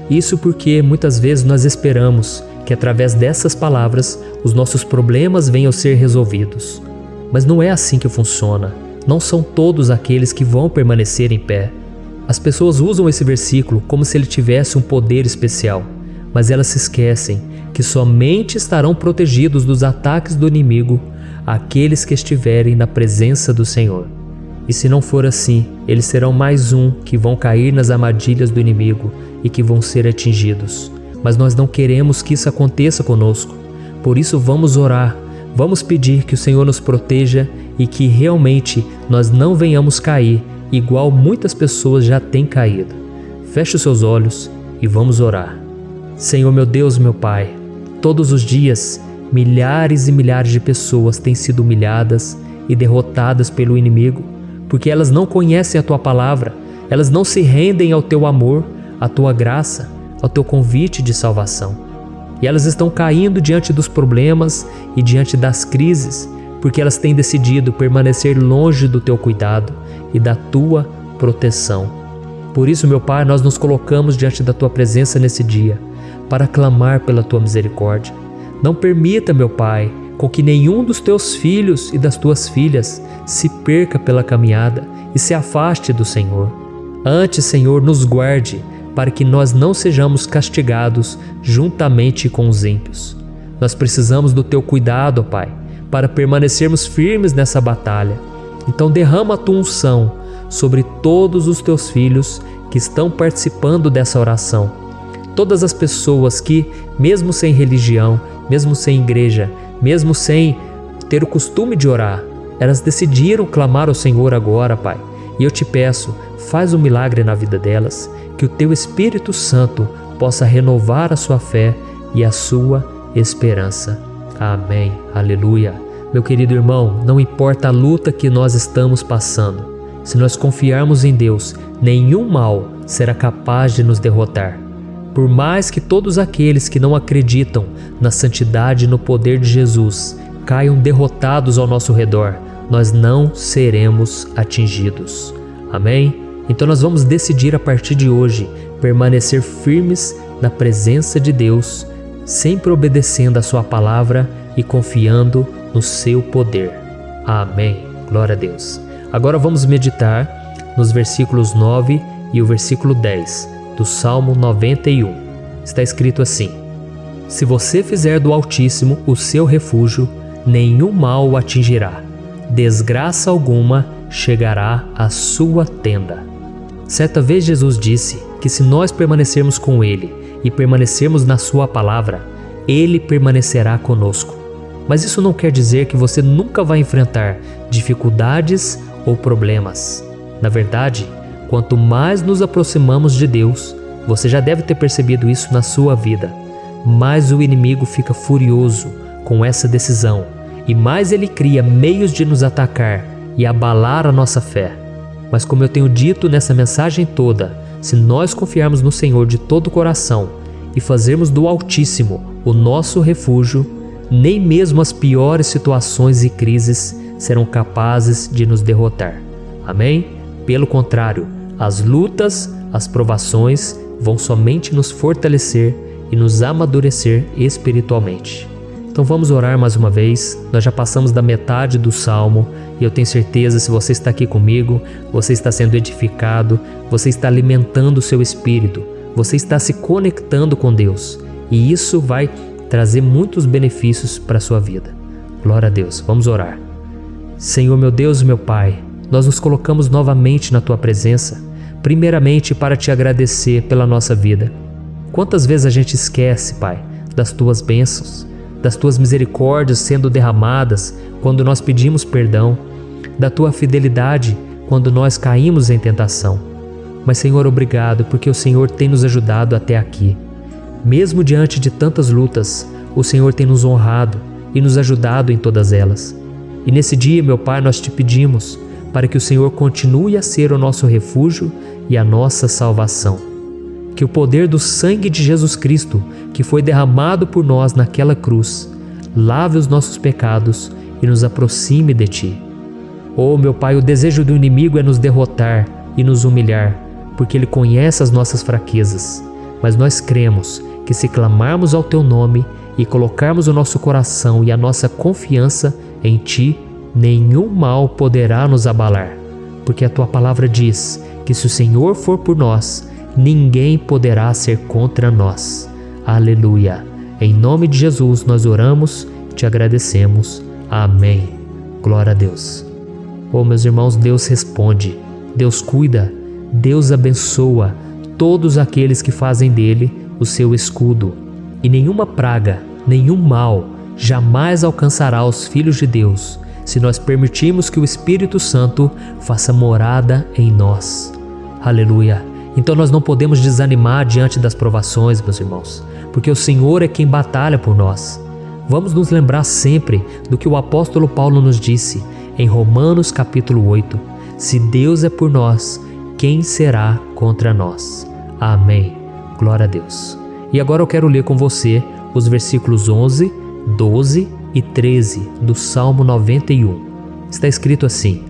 [SPEAKER 1] Isso porque muitas vezes nós esperamos que através dessas palavras os nossos problemas venham a ser resolvidos. Mas não é assim que funciona. Não são todos aqueles que vão permanecer em pé. As pessoas usam esse versículo como se ele tivesse um poder especial, mas elas se esquecem que somente estarão protegidos dos ataques do inimigo aqueles que estiverem na presença do Senhor. E se não for assim, eles serão mais um que vão cair nas armadilhas do inimigo e que vão ser atingidos. Mas nós não queremos que isso aconteça conosco. Por isso vamos orar, vamos pedir que o Senhor nos proteja e que realmente nós não venhamos cair igual muitas pessoas já têm caído. Feche os seus olhos e vamos orar. Senhor, meu Deus, meu Pai, todos os dias milhares e milhares de pessoas têm sido humilhadas e derrotadas pelo inimigo, porque elas não conhecem a Tua palavra, elas não se rendem ao Teu amor, à Tua graça, ao Teu convite de salvação. E elas estão caindo diante dos problemas e diante das crises, porque elas têm decidido permanecer longe do Teu cuidado e da Tua proteção. Por isso, meu Pai, nós nos colocamos diante da Tua presença nesse dia, para clamar pela Tua misericórdia. Não permita, meu Pai, com que nenhum dos Teus filhos e das Tuas filhas se perca pela caminhada e se afaste do Senhor. Antes, Senhor, nos guarde, para que nós não sejamos castigados juntamente com os ímpios. Nós precisamos do Teu cuidado, Pai, para permanecermos firmes nessa batalha. Então derrama a Tua unção sobre todos os Teus filhos que estão participando dessa oração. Todas as pessoas que, mesmo sem religião, mesmo sem igreja, mesmo sem ter o costume de orar, elas decidiram clamar ao Senhor agora, Pai. E eu te peço, faz um milagre na vida delas, que o Teu Espírito Santo possa renovar a sua fé e a sua esperança. Amém. Aleluia. Meu querido irmão, não importa a luta que nós estamos passando, se nós confiarmos em Deus, nenhum mal será capaz de nos derrotar. Por mais que todos aqueles que não acreditam na santidade e no poder de Jesus caiam derrotados ao nosso redor, nós não seremos atingidos. Amém? Então nós vamos decidir a partir de hoje permanecer firmes na presença de Deus, sempre obedecendo a Sua palavra e confiando no Seu poder. Amém. Glória a Deus. Agora vamos meditar nos versículos 9 e o versículo 10. do Salmo 91. Está escrito assim: Se você fizer do Altíssimo o seu refúgio, nenhum mal o atingirá, desgraça alguma chegará à sua tenda. Certa vez Jesus disse que se nós permanecermos com Ele e permanecermos na sua palavra, Ele permanecerá conosco. Mas isso não quer dizer que você nunca vai enfrentar dificuldades ou problemas. Na verdade, quanto mais nos aproximamos de Deus, você já deve ter percebido isso na sua vida, mais o inimigo fica furioso com essa decisão e mais ele cria meios de nos atacar e abalar a nossa fé. Mas como eu tenho dito nessa mensagem toda, se nós confiarmos no Senhor de todo o coração e fazermos do Altíssimo o nosso refúgio, nem mesmo as piores situações e crises serão capazes de nos derrotar. Amém? Pelo contrário, as lutas, as provações vão somente nos fortalecer e nos amadurecer espiritualmente. Então vamos orar mais uma vez. Nós já passamos da metade do Salmo e eu tenho certeza, se você está aqui comigo, você está sendo edificado, você está alimentando o seu espírito, você está se conectando com Deus e isso vai trazer muitos benefícios para a sua vida. Glória a Deus. Vamos orar. Senhor, meu Deus e meu Pai, nós nos colocamos novamente na Tua presença, primeiramente para Te agradecer pela nossa vida. Quantas vezes a gente esquece, Pai, das Tuas bênçãos, das Tuas misericórdias sendo derramadas quando nós pedimos perdão, da Tua fidelidade quando nós caímos em tentação. Mas, Senhor, obrigado, porque o Senhor tem nos ajudado até aqui. Mesmo diante de tantas lutas, o Senhor tem nos honrado e nos ajudado em todas elas. E nesse dia, meu Pai, nós Te pedimos para que o Senhor continue a ser o nosso refúgio e a nossa salvação. Que o poder do sangue de Jesus Cristo, que foi derramado por nós naquela cruz, lave os nossos pecados e nos aproxime de Ti. Oh, meu Pai, o desejo do inimigo é nos derrotar e nos humilhar, porque ele conhece as nossas fraquezas. Mas nós cremos que se clamarmos ao Teu nome e colocarmos o nosso coração e a nossa confiança em Ti, nenhum mal poderá nos abalar, porque a Tua palavra diz que se o Senhor for por nós, ninguém poderá ser contra nós. Aleluia! Em nome de Jesus nós oramos e Te agradecemos. Amém. Glória a Deus. Oh, meus irmãos, Deus responde, Deus cuida, Deus abençoa todos aqueles que fazem dele o seu escudo. E nenhuma praga, nenhum mal jamais alcançará os filhos de Deus, se nós permitirmos que o Espírito Santo faça morada em nós. Aleluia! Então nós não podemos desanimar diante das provações, meus irmãos, porque o Senhor é quem batalha por nós. Vamos nos lembrar sempre do que o apóstolo Paulo nos disse em Romanos capítulo 8. Se Deus é por nós, quem será contra nós? Amém. Glória a Deus. E agora eu quero ler com você os versículos 11, 12 e 13 do Salmo 91. Está escrito assim: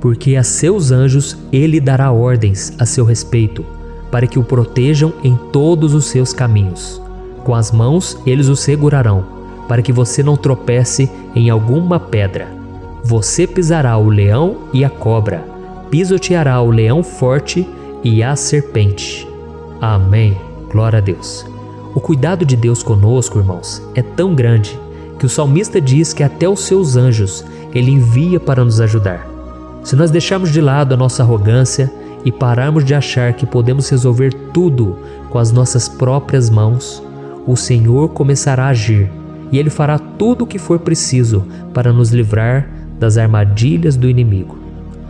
[SPEAKER 1] Porque a seus anjos ele dará ordens a seu respeito, para que o protejam em todos os seus caminhos. Com as mãos eles o segurarão, para que você não tropece em alguma pedra. Você pisará o leão e a cobra, pisoteará o leão forte e a serpente. Amém. Glória a Deus. O cuidado de Deus conosco, irmãos, é tão grande que o salmista diz que até os seus anjos ele envia para nos ajudar. Se nós deixarmos de lado a nossa arrogância e pararmos de achar que podemos resolver tudo com as nossas próprias mãos, o Senhor começará a agir e Ele fará tudo o que for preciso para nos livrar das armadilhas do inimigo.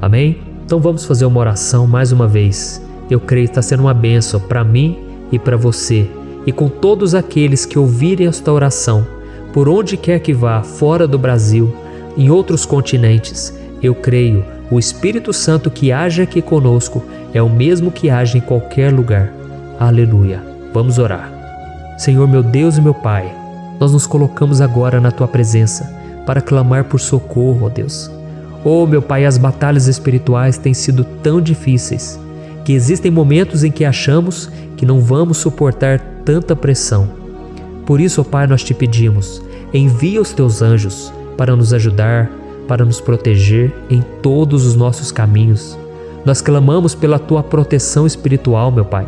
[SPEAKER 1] Amém? Então vamos fazer uma oração mais uma vez. Eu creio que está sendo uma bênção para mim e para você, e com todos aqueles que ouvirem esta oração, por onde quer que vá, fora do Brasil, em outros continentes. Eu creio, o Espírito Santo que age aqui conosco é o mesmo que age em qualquer lugar. Aleluia. Vamos orar. Senhor, meu Deus e meu Pai, nós nos colocamos agora na Tua presença para clamar por socorro, ó Deus. Oh, meu Pai, as batalhas espirituais têm sido tão difíceis que existem momentos em que achamos que não vamos suportar tanta pressão. Por isso, ó Pai, nós Te pedimos, envia os Teus anjos para nos ajudar, para nos proteger em todos os nossos caminhos. Nós clamamos pela Tua proteção espiritual, meu Pai.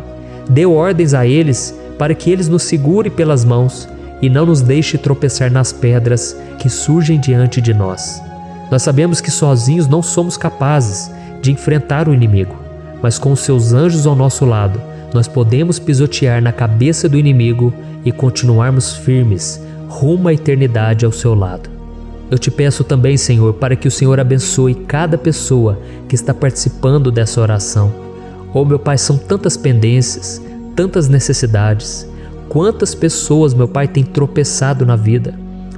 [SPEAKER 1] Dê ordens a eles para que eles nos segurem pelas mãos e não nos deixe tropeçar nas pedras que surgem diante de nós. Nós sabemos que sozinhos não somos capazes de enfrentar o inimigo, mas com os Seus anjos ao nosso lado, nós podemos pisotear na cabeça do inimigo e continuarmos firmes rumo à eternidade ao Seu lado. Eu te peço também, Senhor, para que o Senhor abençoe cada pessoa que está participando dessa oração. Oh, meu Pai, são tantas pendências, tantas necessidades. Quantas pessoas, meu Pai, têm tropeçado na vida.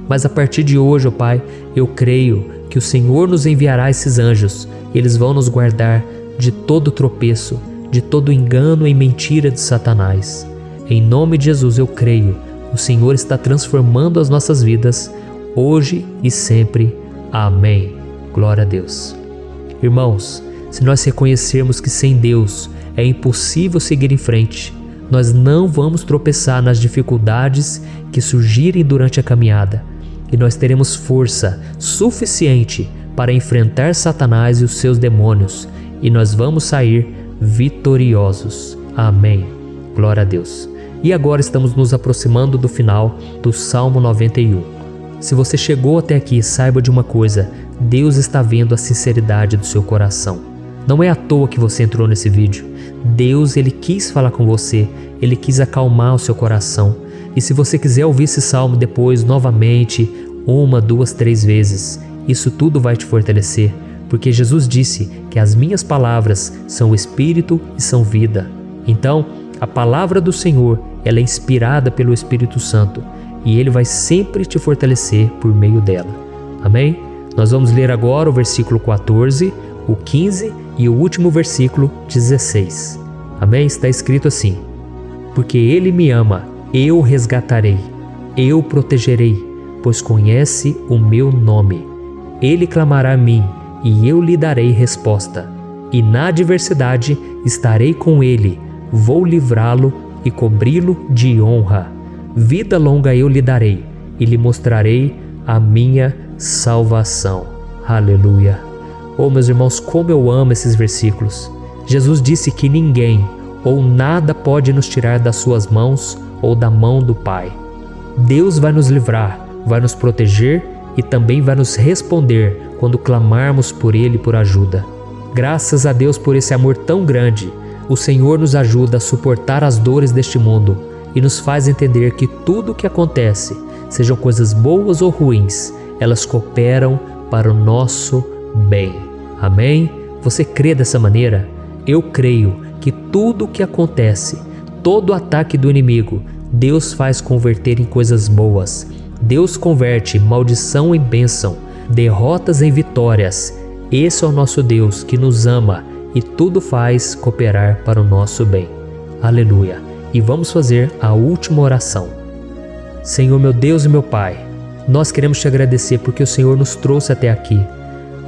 [SPEAKER 1] Mas a partir de hoje, oh Pai, eu creio que o Senhor nos enviará esses anjos e eles vão nos guardar de todo tropeço, de todo engano e mentira de Satanás. Em nome de Jesus eu creio, o Senhor está transformando as nossas vidas, hoje e sempre. Amém. Glória a Deus. Irmãos, se nós reconhecermos que sem Deus é impossível seguir em frente, nós não vamos tropeçar nas dificuldades que surgirem durante a caminhada e nós teremos força suficiente para enfrentar Satanás e os seus demônios e nós vamos sair vitoriosos. Amém. Glória a Deus. E agora estamos nos aproximando do final do Salmo 91. Se você chegou até aqui, saiba de uma coisa: Deus está vendo a sinceridade do seu coração. Não é à toa que você entrou nesse vídeo. Deus, Ele quis falar com você, Ele quis acalmar o seu coração. E se você quiser ouvir esse salmo depois, novamente, 1, 2, 3 vezes, isso tudo vai te fortalecer, porque Jesus disse que as minhas palavras são espírito e são vida. Então, a palavra do Senhor, ela é inspirada pelo Espírito Santo e Ele vai sempre te fortalecer por meio dela. Amém? Nós vamos ler agora o versículo 14, o 15 e o último versículo 16. Amém? Está escrito assim: porque Ele me ama, eu o resgatarei, eu o protegerei, pois conhece o meu nome. Ele clamará a mim e eu lhe darei resposta. E na adversidade estarei com ele, vou livrá-lo e cobri-lo de honra. Vida longa eu lhe darei e lhe mostrarei a minha salvação. Aleluia. Oh, meus irmãos, como eu amo esses versículos. Jesus disse que ninguém ou nada pode nos tirar das suas mãos ou da mão do Pai. Deus vai nos livrar, vai nos proteger e também vai nos responder quando clamarmos por Ele por ajuda. Graças a Deus por esse amor tão grande, o Senhor nos ajuda a suportar as dores deste mundo e nos faz entender que tudo o que acontece, sejam coisas boas ou ruins, elas cooperam para o nosso bem. Amém? Você crê dessa maneira? Eu creio que tudo o que acontece, todo ataque do inimigo, Deus faz converter em coisas boas. Deus converte maldição em bênção, derrotas em vitórias. Esse é o nosso Deus que nos ama e tudo faz cooperar para o nosso bem. Aleluia! E vamos fazer a última oração. Senhor, meu Deus e meu Pai, nós queremos te agradecer porque o Senhor nos trouxe até aqui.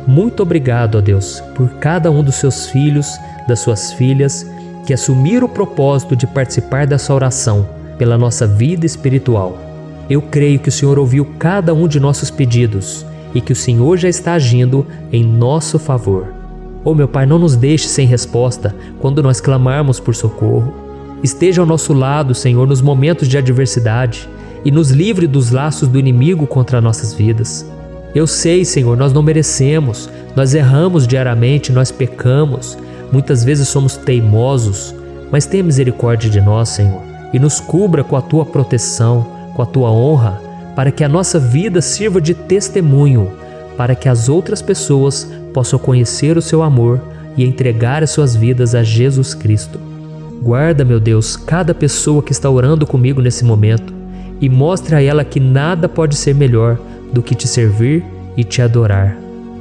[SPEAKER 1] Muito obrigado, ó Deus, por cada um dos seus filhos, das suas filhas, que assumiram o propósito de participar dessa oração pela nossa vida espiritual. Eu creio que o Senhor ouviu cada um de nossos pedidos e que o Senhor já está agindo em nosso favor. Oh, meu Pai, não nos deixe sem resposta quando nós clamarmos por socorro. Esteja ao nosso lado, Senhor, nos momentos de adversidade e nos livre dos laços do inimigo contra nossas vidas. Eu sei, Senhor, nós não merecemos, nós erramos diariamente, nós pecamos, muitas vezes somos teimosos, mas tenha misericórdia de nós, Senhor, e nos cubra com a Tua proteção, com a Tua honra, para que a nossa vida sirva de testemunho, para que as outras pessoas possam conhecer o Seu amor e entregar as suas vidas a Jesus Cristo. Guarda, meu Deus, cada pessoa que está orando comigo nesse momento e mostre a ela que nada pode ser melhor do que te servir e te adorar.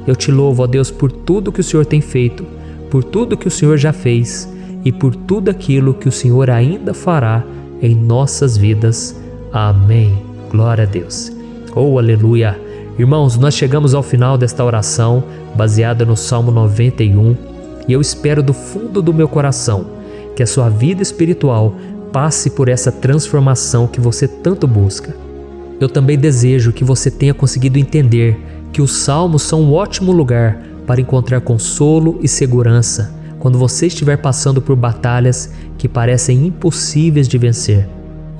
[SPEAKER 1] Eu te louvo, ó Deus, por tudo que o Senhor tem feito, por tudo que o Senhor já fez e por tudo aquilo que o Senhor ainda fará em nossas vidas. Amém. Glória a Deus. Oh, aleluia. Irmãos, nós chegamos ao final desta oração baseada no Salmo 91 e eu espero do fundo do meu coração que a sua vida espiritual passe por essa transformação que você tanto busca. Eu também desejo que você tenha conseguido entender que os salmos são um ótimo lugar para encontrar consolo e segurança quando você estiver passando por batalhas que parecem impossíveis de vencer.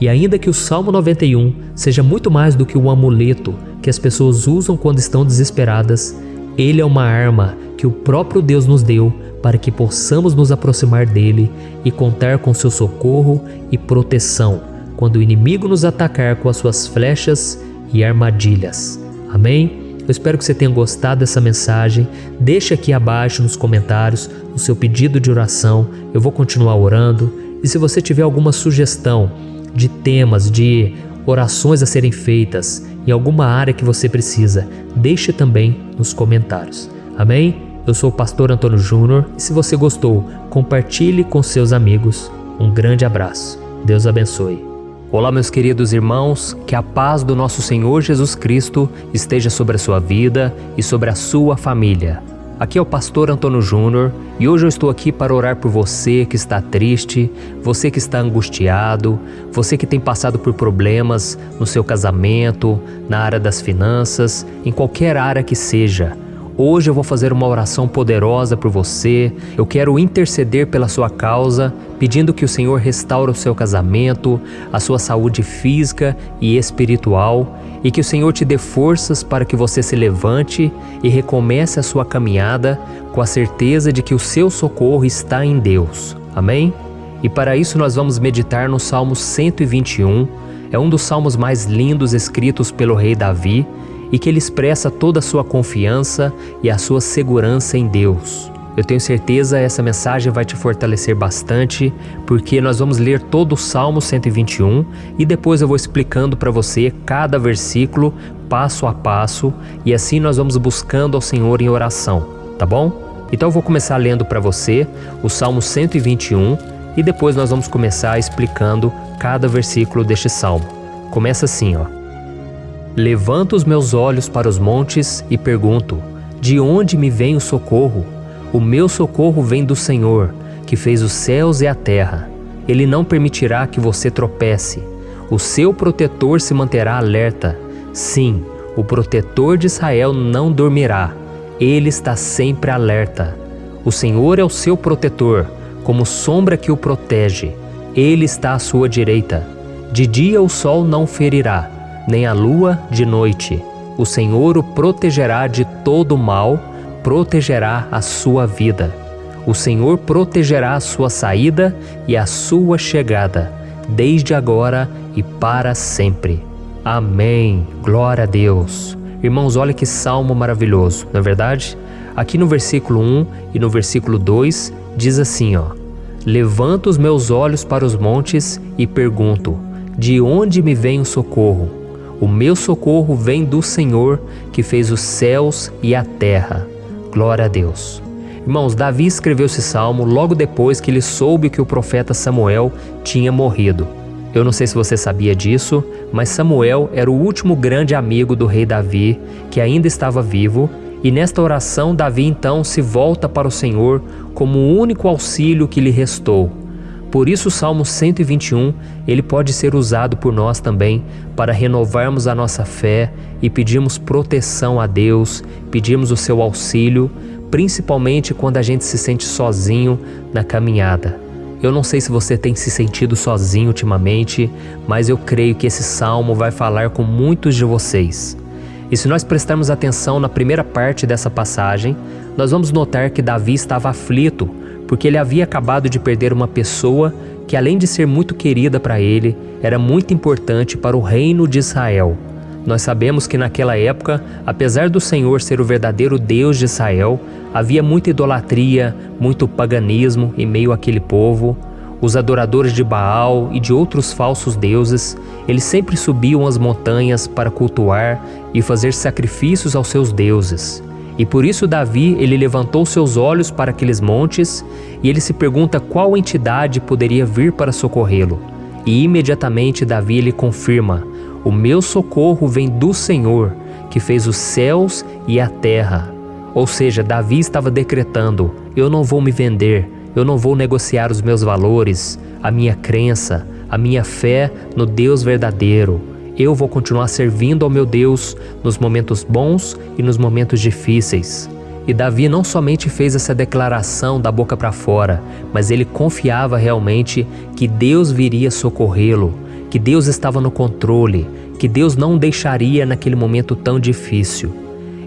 [SPEAKER 1] E ainda que o Salmo 91 seja muito mais do que um amuleto que as pessoas usam quando estão desesperadas, ele é uma arma que o próprio Deus nos deu para que possamos nos aproximar dele e contar com seu socorro e proteção quando o inimigo nos atacar com as suas flechas e armadilhas. Amém? Eu espero que você tenha gostado dessa mensagem. Deixe aqui abaixo nos comentários o seu pedido de oração. Eu vou continuar orando. E se você tiver alguma sugestão de temas, de orações a serem feitas em alguma área que você precisa, deixe também nos comentários. Amém? Eu sou o pastor Antônio Júnior e se você gostou, compartilhe com seus amigos. Um grande abraço. Deus abençoe. Olá, meus queridos irmãos, que a paz do nosso Senhor Jesus Cristo esteja sobre a sua vida e sobre a sua família. Aqui é o pastor Antônio Júnior e hoje eu estou aqui para orar por você que está triste, você que está angustiado, você que tem passado por problemas no seu casamento, na área das finanças, em qualquer área que seja. Hoje eu vou fazer uma oração poderosa por você. Eu quero interceder pela sua causa, pedindo que o Senhor restaure o seu casamento, a sua saúde física e espiritual, e que o Senhor te dê forças para que você se levante e recomece a sua caminhada com a certeza de que o seu socorro está em Deus. Amém? E para isso nós vamos meditar no Salmo 121. É um dos salmos mais lindos escritos pelo rei Davi, e que ele expressa toda a sua confiança e a sua segurança em Deus. Eu tenho certeza que essa mensagem vai te fortalecer bastante, porque nós vamos ler todo o Salmo 121 e depois eu vou explicando para você cada versículo, passo a passo, e assim nós vamos buscando ao Senhor em oração, tá bom? Então eu vou começar lendo para você o Salmo 121 e depois nós vamos começar explicando cada versículo deste salmo. Começa assim, ó. Levanto os meus olhos para os montes e pergunto: de onde me vem o socorro? O meu socorro vem do Senhor, que fez os céus e a terra. Ele não permitirá que você tropece. O seu protetor se manterá alerta. Sim, o protetor de Israel não dormirá. Ele está sempre alerta. O Senhor é o seu protetor, como sombra que o protege. Ele está à sua direita. De dia o sol não ferirá, nem a lua de noite. O Senhor o protegerá de todo mal, protegerá a sua vida. O Senhor protegerá a sua saída e a sua chegada, desde agora e para sempre. Amém. Glória a Deus. Irmãos, olha que salmo maravilhoso, não é verdade? Aqui no versículo 1 e no versículo 2 diz assim, ó: Levanto os meus olhos para os montes e pergunto: de onde me vem o socorro? O meu socorro vem do Senhor, que fez os céus e a terra. Glória a Deus. Irmãos, Davi escreveu esse salmo logo depois que ele soube que o profeta Samuel tinha morrido. Eu não sei se você sabia disso, mas Samuel era o último grande amigo do rei Davi, que ainda estava vivo, e nesta oração Davi então se volta para o Senhor como o único auxílio que lhe restou. Por isso o Salmo 121, ele pode ser usado por nós também para renovarmos a nossa fé e pedirmos proteção a Deus, pedirmos o seu auxílio, principalmente quando a gente se sente sozinho na caminhada. Eu não sei se você tem se sentido sozinho ultimamente, mas eu creio que esse salmo vai falar com muitos de vocês. E se nós prestarmos atenção na primeira parte dessa passagem, nós vamos notar que Davi estava aflito, porque ele havia acabado de perder uma pessoa que, além de ser muito querida para ele, era muito importante para o reino de Israel. Nós sabemos que naquela época, apesar do Senhor ser o verdadeiro Deus de Israel, havia muita idolatria, muito paganismo em meio àquele povo. Os adoradores de Baal e de outros falsos deuses, eles sempre subiam as montanhas para cultuar e fazer sacrifícios aos seus deuses. E por isso Davi, ele levantou seus olhos para aqueles montes e ele se pergunta qual entidade poderia vir para socorrê-lo. E imediatamente Davi ele confirma: o meu socorro vem do Senhor, que fez os céus e a terra. Ou seja, Davi estava decretando: eu não vou me vender, eu não vou negociar os meus valores, a minha crença, a minha fé no Deus verdadeiro. Eu vou continuar servindo ao meu Deus nos momentos bons e nos momentos difíceis. E Davi não somente fez essa declaração da boca para fora, mas ele confiava realmente que Deus viria socorrê-lo, que Deus estava no controle, que Deus não o deixaria naquele momento tão difícil.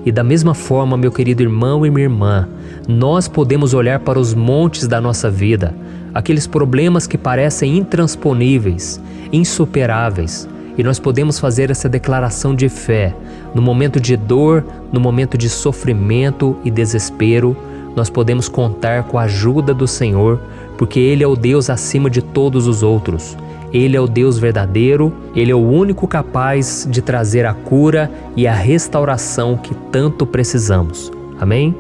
[SPEAKER 1] E da mesma forma, meu querido irmão e minha irmã, nós podemos olhar para os montes da nossa vida, aqueles problemas que parecem intransponíveis, insuperáveis, e nós podemos fazer essa declaração de fé. No momento de dor, no momento de sofrimento e desespero, nós podemos contar com a ajuda do Senhor, porque Ele é o Deus acima de todos os outros. Ele é o Deus verdadeiro, Ele é o único capaz de trazer a cura e a restauração que tanto precisamos. Amém?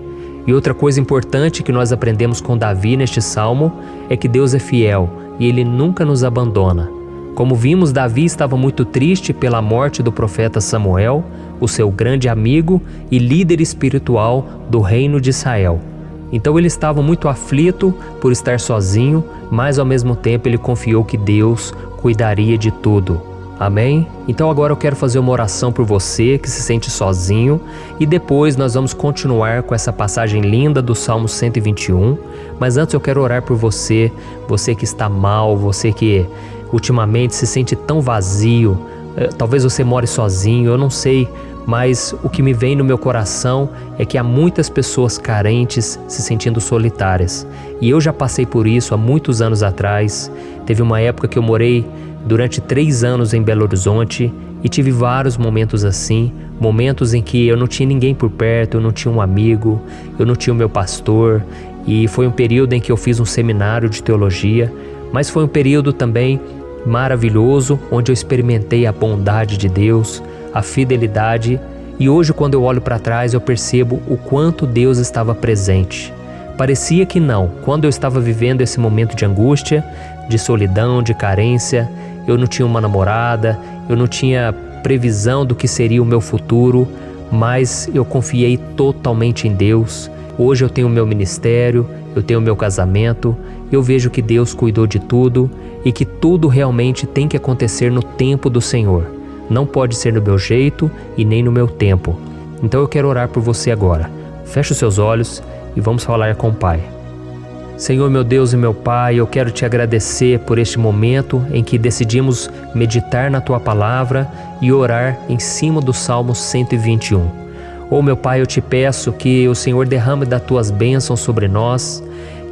[SPEAKER 1] E outra coisa importante que nós aprendemos com Davi neste salmo é que Deus é fiel e Ele nunca nos abandona. Como vimos, Davi estava muito triste pela morte do profeta Samuel, o seu grande amigo e líder espiritual do reino de Israel. Então ele estava muito aflito por estar sozinho, mas ao mesmo tempo ele confiou que Deus cuidaria de tudo. Amém? Então agora eu quero fazer uma oração por você que se sente sozinho e depois nós vamos continuar com essa passagem linda do Salmo 121. Mas antes eu quero orar por você, você que está mal, você que ultimamente se sente tão vazio, talvez você more sozinho, eu não sei, mas o que me vem no meu coração é que há muitas pessoas carentes se sentindo solitárias. E eu já passei por isso há muitos anos atrás. Teve uma época que eu morei durante 3 anos em Belo Horizonte e tive vários momentos assim, momentos em que eu não tinha ninguém por perto, eu não tinha um amigo, eu não tinha o meu pastor, e foi um período em que eu fiz um seminário de teologia, mas foi um período também maravilhoso, onde eu experimentei a bondade de Deus, a fidelidade, e hoje quando eu olho para trás eu percebo o quanto Deus estava presente. Parecia que não, quando eu estava vivendo esse momento de angústia, de solidão, de carência, eu não tinha uma namorada, eu não tinha previsão do que seria o meu futuro, mas eu confiei totalmente em Deus. Hoje eu tenho o meu ministério, eu tenho o meu casamento, eu vejo que Deus cuidou de tudo e que tudo realmente tem que acontecer no tempo do Senhor. Não pode ser no meu jeito e nem no meu tempo. Então eu quero orar por você agora. Feche os seus olhos e vamos falar com o Pai. Senhor, meu Deus e meu Pai, eu quero te agradecer por este momento em que decidimos meditar na Tua Palavra e orar em cima do Salmo 121. Oh, meu Pai, eu te peço que o Senhor derrame das Tuas bênçãos sobre nós,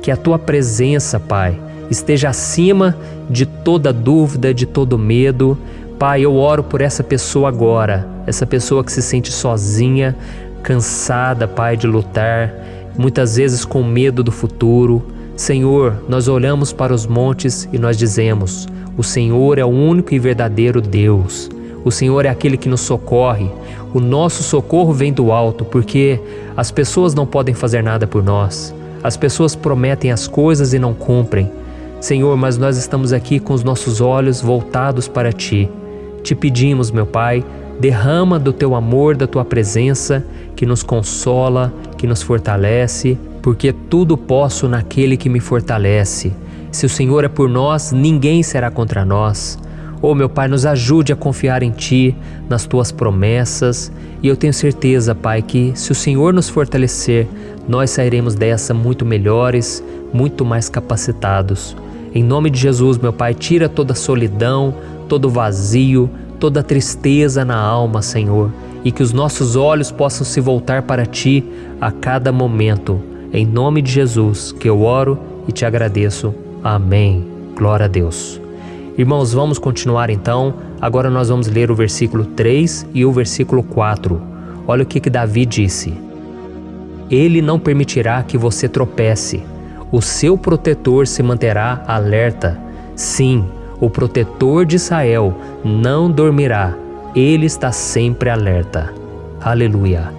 [SPEAKER 1] que a Tua presença, Pai, esteja acima de toda dúvida, de todo medo. Pai, eu oro por essa pessoa agora, essa pessoa que se sente sozinha, cansada, Pai, de lutar, muitas vezes com medo do futuro. Senhor, nós olhamos para os montes e nós dizemos: o Senhor é o único e verdadeiro Deus. O Senhor é aquele que nos socorre. O nosso socorro vem do alto, porque as pessoas não podem fazer nada por nós. As pessoas prometem as coisas e não cumprem. Senhor, mas nós estamos aqui com os nossos olhos voltados para Ti. Te pedimos, meu Pai, derrama do Teu amor, da Tua presença, que nos consola, que nos fortalece, porque tudo posso naquele que me fortalece. Se o Senhor é por nós, ninguém será contra nós. Oh, meu Pai, nos ajude a confiar em Ti, nas Tuas promessas, e eu tenho certeza, Pai, que se o Senhor nos fortalecer, nós sairemos dessa muito melhores, muito mais capacitados. Em nome de Jesus, meu Pai, tira toda a solidão, todo o vazio, toda a tristeza na alma, Senhor, e que os nossos olhos possam se voltar para Ti a cada momento. Em nome de Jesus que eu oro e te agradeço. Amém. Glória a Deus. Irmãos, vamos continuar então. Agora nós vamos ler o versículo 3 e o versículo 4. Olha o que Davi disse: Ele não permitirá que você tropece. O seu protetor se manterá alerta. Sim, o protetor de Israel não dormirá. Ele está sempre alerta. Aleluia.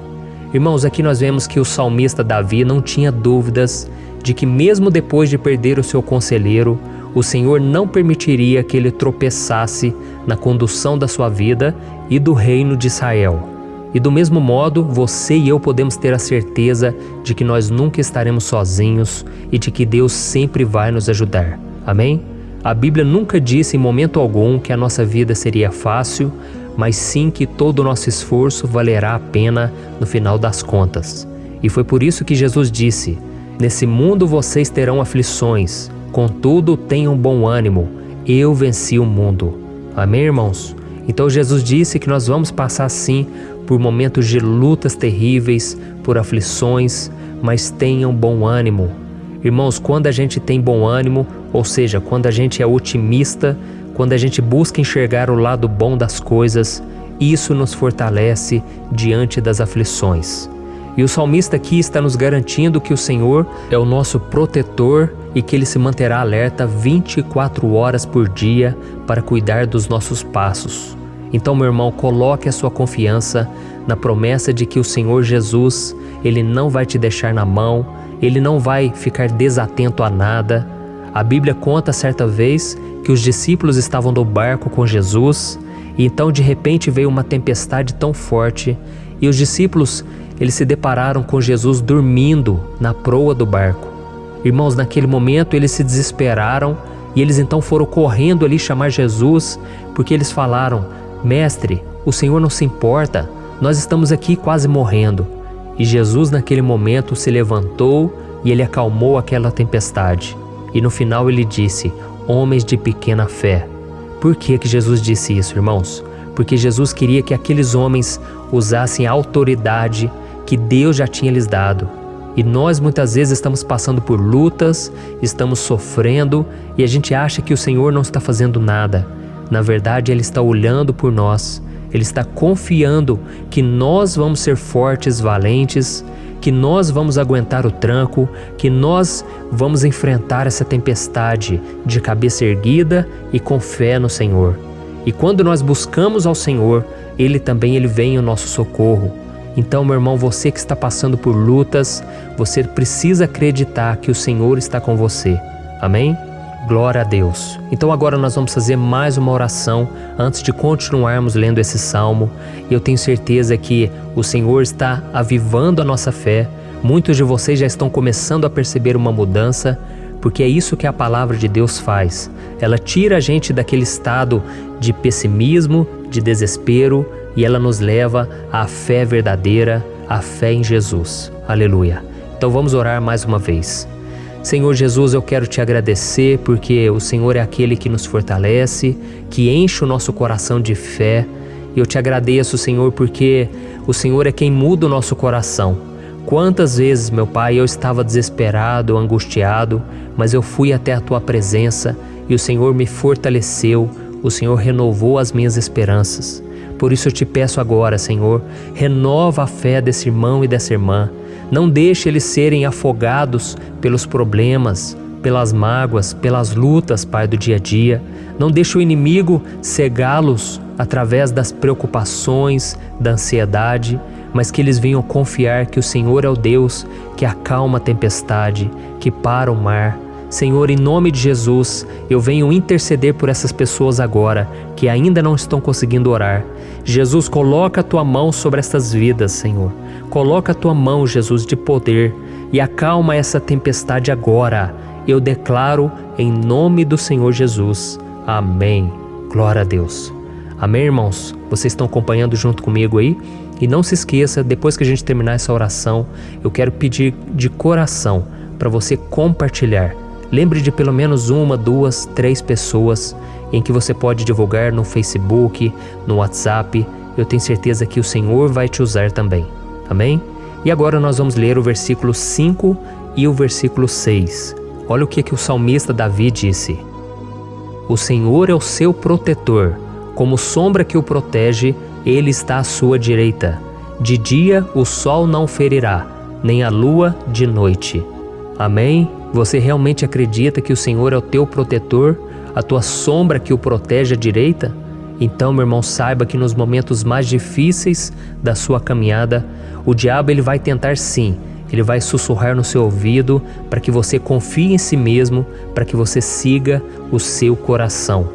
[SPEAKER 1] Irmãos, aqui nós vemos que o salmista Davi não tinha dúvidas de que mesmo depois de perder o seu conselheiro, o Senhor não permitiria que ele tropeçasse na condução da sua vida e do reino de Israel. E do mesmo modo, você e eu podemos ter a certeza de que nós nunca estaremos sozinhos e de que Deus sempre vai nos ajudar. Amém? A Bíblia nunca disse em momento algum que a nossa vida seria fácil, mas sim que todo o nosso esforço valerá a pena no final das contas. E foi por isso que Jesus disse: nesse mundo vocês terão aflições, contudo tenham bom ânimo, eu venci o mundo. Amém, irmãos? Então Jesus disse que nós vamos passar sim por momentos de lutas terríveis, por aflições, mas tenham bom ânimo. Irmãos, quando a gente tem bom ânimo, ou seja, quando a gente é otimista, quando a gente busca enxergar o lado bom das coisas, isso nos fortalece diante das aflições. E o salmista aqui está nos garantindo que o Senhor é o nosso protetor e que Ele se manterá alerta 24 horas por dia para cuidar dos nossos passos. Então, meu irmão, coloque a sua confiança na promessa de que o Senhor Jesus, Ele não vai te deixar na mão, Ele não vai ficar desatento a nada. A Bíblia conta certa vez que os discípulos estavam no barco com Jesus e então de repente veio uma tempestade tão forte e os discípulos eles se depararam com Jesus dormindo na proa do barco. Irmãos, naquele momento eles se desesperaram e eles então foram correndo ali chamar Jesus, porque eles falaram: Mestre, o Senhor não se importa, nós estamos aqui quase morrendo. E Jesus naquele momento se levantou e Ele acalmou aquela tempestade. E no final Ele disse: homens de pequena fé. Por que Jesus disse isso, irmãos? Porque Jesus queria que aqueles homens usassem a autoridade que Deus já tinha lhes dado. E nós muitas vezes estamos passando por lutas, estamos sofrendo e a gente acha que o Senhor não está fazendo nada. Na verdade, Ele está olhando por nós, Ele está confiando que nós vamos ser fortes, valentes, que nós vamos aguentar o tranco, que nós vamos enfrentar essa tempestade de cabeça erguida e com fé no Senhor. E quando nós buscamos ao Senhor, Ele vem em nosso socorro. Então, meu irmão, você que está passando por lutas, você precisa acreditar que o Senhor está com você. Amém? Glória a Deus. Então agora nós vamos fazer mais uma oração antes de continuarmos lendo esse salmo. Eu tenho certeza que o Senhor está avivando a nossa fé. Muitos de vocês já estão começando a perceber uma mudança, porque é isso que a palavra de Deus faz. Ela tira a gente daquele estado de pessimismo, de desespero, e ela nos leva à fé verdadeira, à fé em Jesus. Aleluia. Então vamos orar mais uma vez. Senhor Jesus, eu quero te agradecer porque o Senhor é aquele que nos fortalece, que enche o nosso coração de fé. Eu te agradeço, Senhor, porque o Senhor é quem muda o nosso coração. Quantas vezes, meu Pai, eu estava desesperado, angustiado, mas eu fui até a Tua presença e o Senhor me fortaleceu, o Senhor renovou as minhas esperanças. Por isso eu te peço agora, Senhor, renova a fé desse irmão e dessa irmã. Não deixe eles serem afogados pelos problemas, pelas mágoas, pelas lutas, Pai, do dia a dia. Não deixe o inimigo cegá-los através das preocupações, da ansiedade, mas que eles venham confiar que o Senhor é o Deus que acalma a tempestade, que para o mar. Senhor, em nome de Jesus, eu venho interceder por essas pessoas agora que ainda não estão conseguindo orar. Jesus, coloca a Tua mão sobre essas vidas, Senhor. Coloca a Tua mão, Jesus, de poder e acalma essa tempestade agora. Eu declaro em nome do Senhor Jesus. Amém. Glória a Deus. Amém, irmãos? Vocês estão acompanhando junto comigo aí? E não se esqueça, depois que a gente terminar essa oração, eu quero pedir de coração para você compartilhar. Lembre de pelo menos 1, 2, 3 pessoas em que você pode divulgar no Facebook, no WhatsApp. Eu tenho certeza que o Senhor vai te usar também. Amém? E agora nós vamos ler o versículo 5 e o versículo 6. Olha o que o salmista Davi disse. O Senhor é o seu protetor, como sombra que o protege, Ele está à sua direita. De dia o sol não ferirá, nem a lua de noite. Amém? Você realmente acredita que o Senhor é o teu protetor, a tua sombra que o protege à direita? Então, meu irmão, saiba que nos momentos mais difíceis da sua caminhada, o diabo ele vai tentar sim, ele vai sussurrar no seu ouvido para que você confie em si mesmo, para que você siga o seu coração.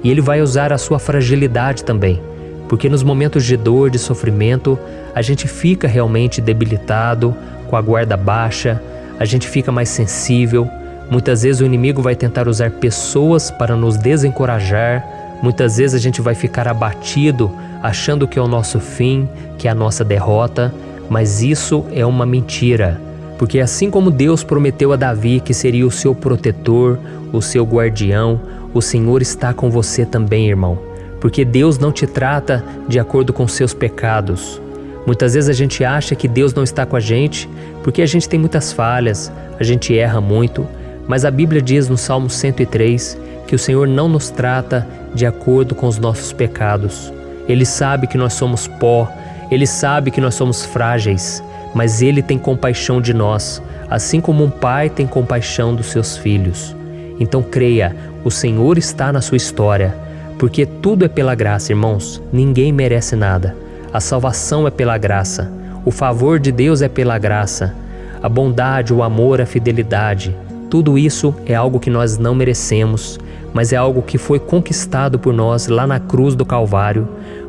[SPEAKER 1] E ele vai usar a sua fragilidade também, porque nos momentos de dor, de sofrimento, a gente fica realmente debilitado, com a guarda baixa, a gente fica mais sensível. Muitas vezes o inimigo vai tentar usar pessoas para nos desencorajar. Muitas vezes a gente vai ficar abatido, achando que é o nosso fim, que é a nossa derrota. mas isso é uma mentira. Porque assim como Deus prometeu a Davi que seria o seu protetor, o seu guardião, o Senhor está com você também, irmão. Porque Deus não te trata de acordo com seus pecados. Muitas vezes a gente acha que Deus não está com a gente porque a gente tem muitas falhas, a gente erra muito, mas a Bíblia diz no Salmo 103 que o Senhor não nos trata de acordo com os nossos pecados. Ele sabe que nós somos pó, Ele sabe que nós somos frágeis, mas Ele tem compaixão de nós, assim como um pai tem compaixão dos seus filhos. Então creia, o Senhor está na sua história, porque tudo é pela graça, irmãos, ninguém merece nada. A salvação é pela graça, o favor de Deus é pela graça, a bondade, o amor, a fidelidade, tudo isso é algo que nós não merecemos, mas é algo que foi conquistado por nós lá na cruz do Calvário,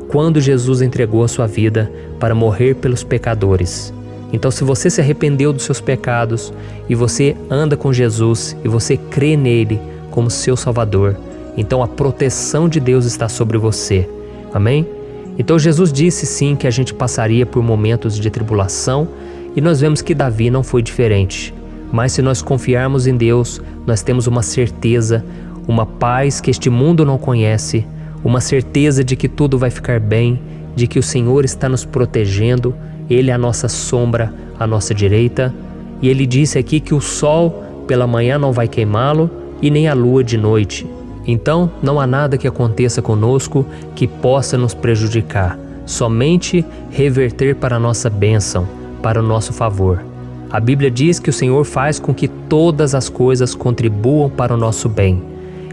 [SPEAKER 1] quando Jesus entregou a sua vida para morrer pelos pecadores. Então, se você se arrependeu dos seus pecados e você anda com Jesus e você crê nele como seu Salvador, então a proteção de Deus está sobre você. Amém? Então Jesus disse sim que a gente passaria por momentos de tribulação e nós vemos que Davi não foi diferente. Mas se nós confiarmos em Deus, nós temos uma certeza, uma paz que este mundo não conhece, uma certeza de que tudo vai ficar bem, de que o Senhor está nos protegendo, Ele é a nossa sombra, a nossa direita. E Ele disse aqui que o sol pela manhã não vai queimá-lo e nem a lua de noite. Então, não há nada que aconteça conosco que possa nos prejudicar, somente reverter para a nossa bênção, para o nosso favor. A Bíblia diz que o Senhor faz com que todas as coisas contribuam para o nosso bem.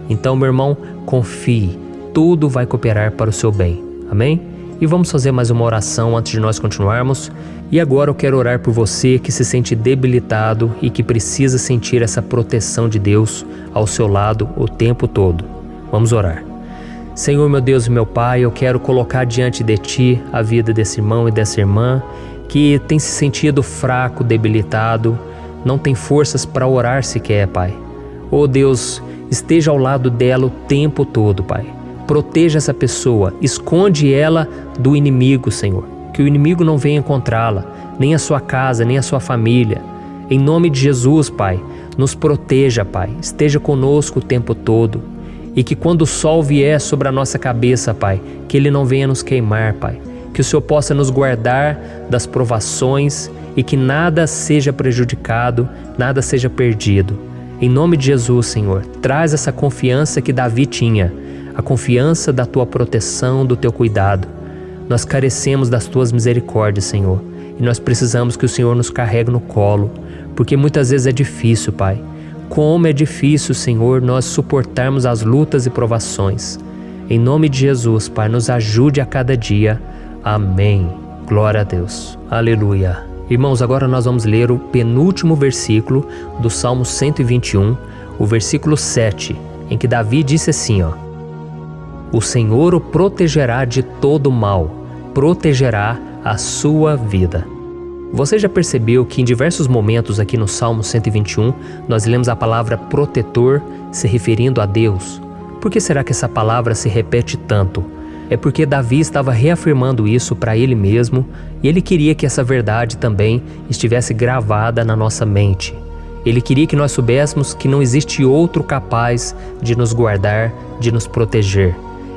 [SPEAKER 1] Então, meu irmão, confie, tudo vai cooperar para o seu bem. Amém? E vamos fazer mais uma oração antes de nós continuarmos. E agora eu quero orar por você que se sente debilitado e que precisa sentir essa proteção de Deus ao seu lado o tempo todo. Vamos orar. Senhor, meu Deus e meu Pai, eu quero colocar diante de Ti a vida desse irmão e dessa irmã que tem se sentido fraco, debilitado, não tem forças para orar sequer, Pai. Oh Deus, esteja ao lado dela o tempo todo, Pai. Proteja essa pessoa, esconde ela do inimigo, Senhor. Que o inimigo não venha encontrá-la, nem a sua casa, nem a sua família. Em nome de Jesus, Pai, nos proteja, Pai. Esteja conosco o tempo todo. E que quando o sol vier sobre a nossa cabeça, Pai, que ele não venha nos queimar, Pai. Que o Senhor possa nos guardar das provações e que nada seja prejudicado, nada seja perdido. Em nome de Jesus, Senhor, traz essa confiança que Davi tinha, a confiança da Tua proteção, do Teu cuidado. Nós carecemos das Tuas misericórdias, Senhor, e nós precisamos que o Senhor nos carregue no colo, porque muitas vezes é difícil, Pai. Como é difícil, Senhor, nós suportarmos as lutas e provações. Em nome de Jesus, Pai, nos ajude a cada dia. Amém. Glória a Deus. Aleluia. Irmãos, agora nós vamos ler o penúltimo versículo do Salmo 121, o versículo 7, em que Davi disse assim, ó: O Senhor o protegerá de todo mal, protegerá a sua vida. Você já percebeu que em diversos momentos aqui no Salmo 121, nós lemos a palavra protetor se referindo a Deus? Por que será que essa palavra se repete tanto? É porque Davi estava reafirmando isso para ele mesmo e ele queria que essa verdade também estivesse gravada na nossa mente. Ele queria que nós soubéssemos que não existe outro capaz de nos guardar, de nos proteger.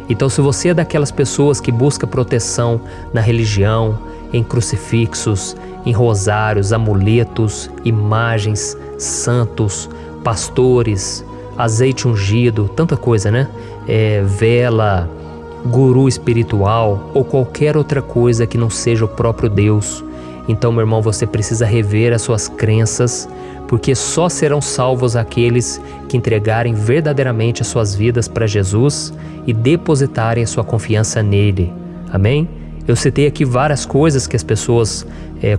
[SPEAKER 1] Então, se você é daquelas pessoas que busca proteção na religião, em crucifixos, em rosários, amuletos, imagens, santos, pastores, azeite ungido, tanta coisa, né? Vela, guru espiritual ou qualquer outra coisa que não seja o próprio Deus. Então, meu irmão, você precisa rever as suas crenças, porque só serão salvos aqueles que entregarem verdadeiramente as suas vidas para Jesus e depositarem a sua confiança nele. Amém? Eu citei aqui várias coisas que as pessoas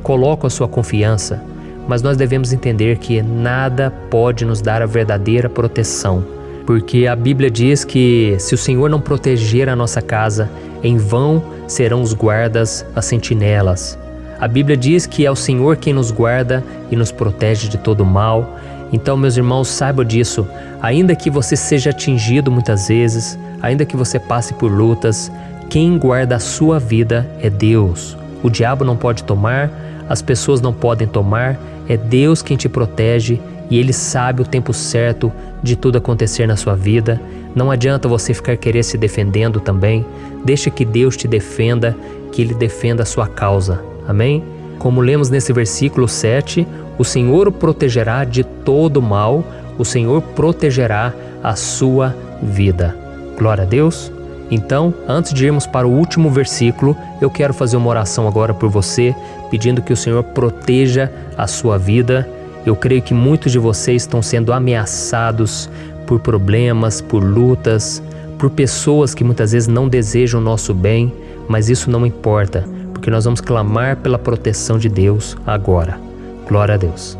[SPEAKER 1] colocam a sua confiança, mas nós devemos entender que nada pode nos dar a verdadeira proteção, porque a Bíblia diz que se o Senhor não proteger a nossa casa, em vão serão os guardas, as sentinelas. A Bíblia diz que é o Senhor quem nos guarda e nos protege de todo mal. Então, meus irmãos, saibam disso. Ainda que você seja atingido muitas vezes, ainda que você passe por lutas, quem guarda a sua vida é Deus. O diabo não pode tomar as pessoas não podem tomar, é Deus quem te protege e Ele sabe o tempo certo de tudo acontecer na sua vida. Não adianta você ficar querer se defendendo também. Deixa que Deus te defenda, que Ele defenda a sua causa. Amém? Como lemos nesse versículo 7, o Senhor o protegerá de todo mal, o Senhor protegerá a sua vida. Glória a Deus. Então, antes de irmos para o último versículo, eu quero fazer uma oração agora por você, pedindo que o Senhor proteja a sua vida. Eu creio que muitos de vocês estão sendo ameaçados por problemas, por lutas, por pessoas que muitas vezes não desejam o nosso bem, mas isso não importa, porque nós vamos clamar pela proteção de Deus agora. Glória a Deus.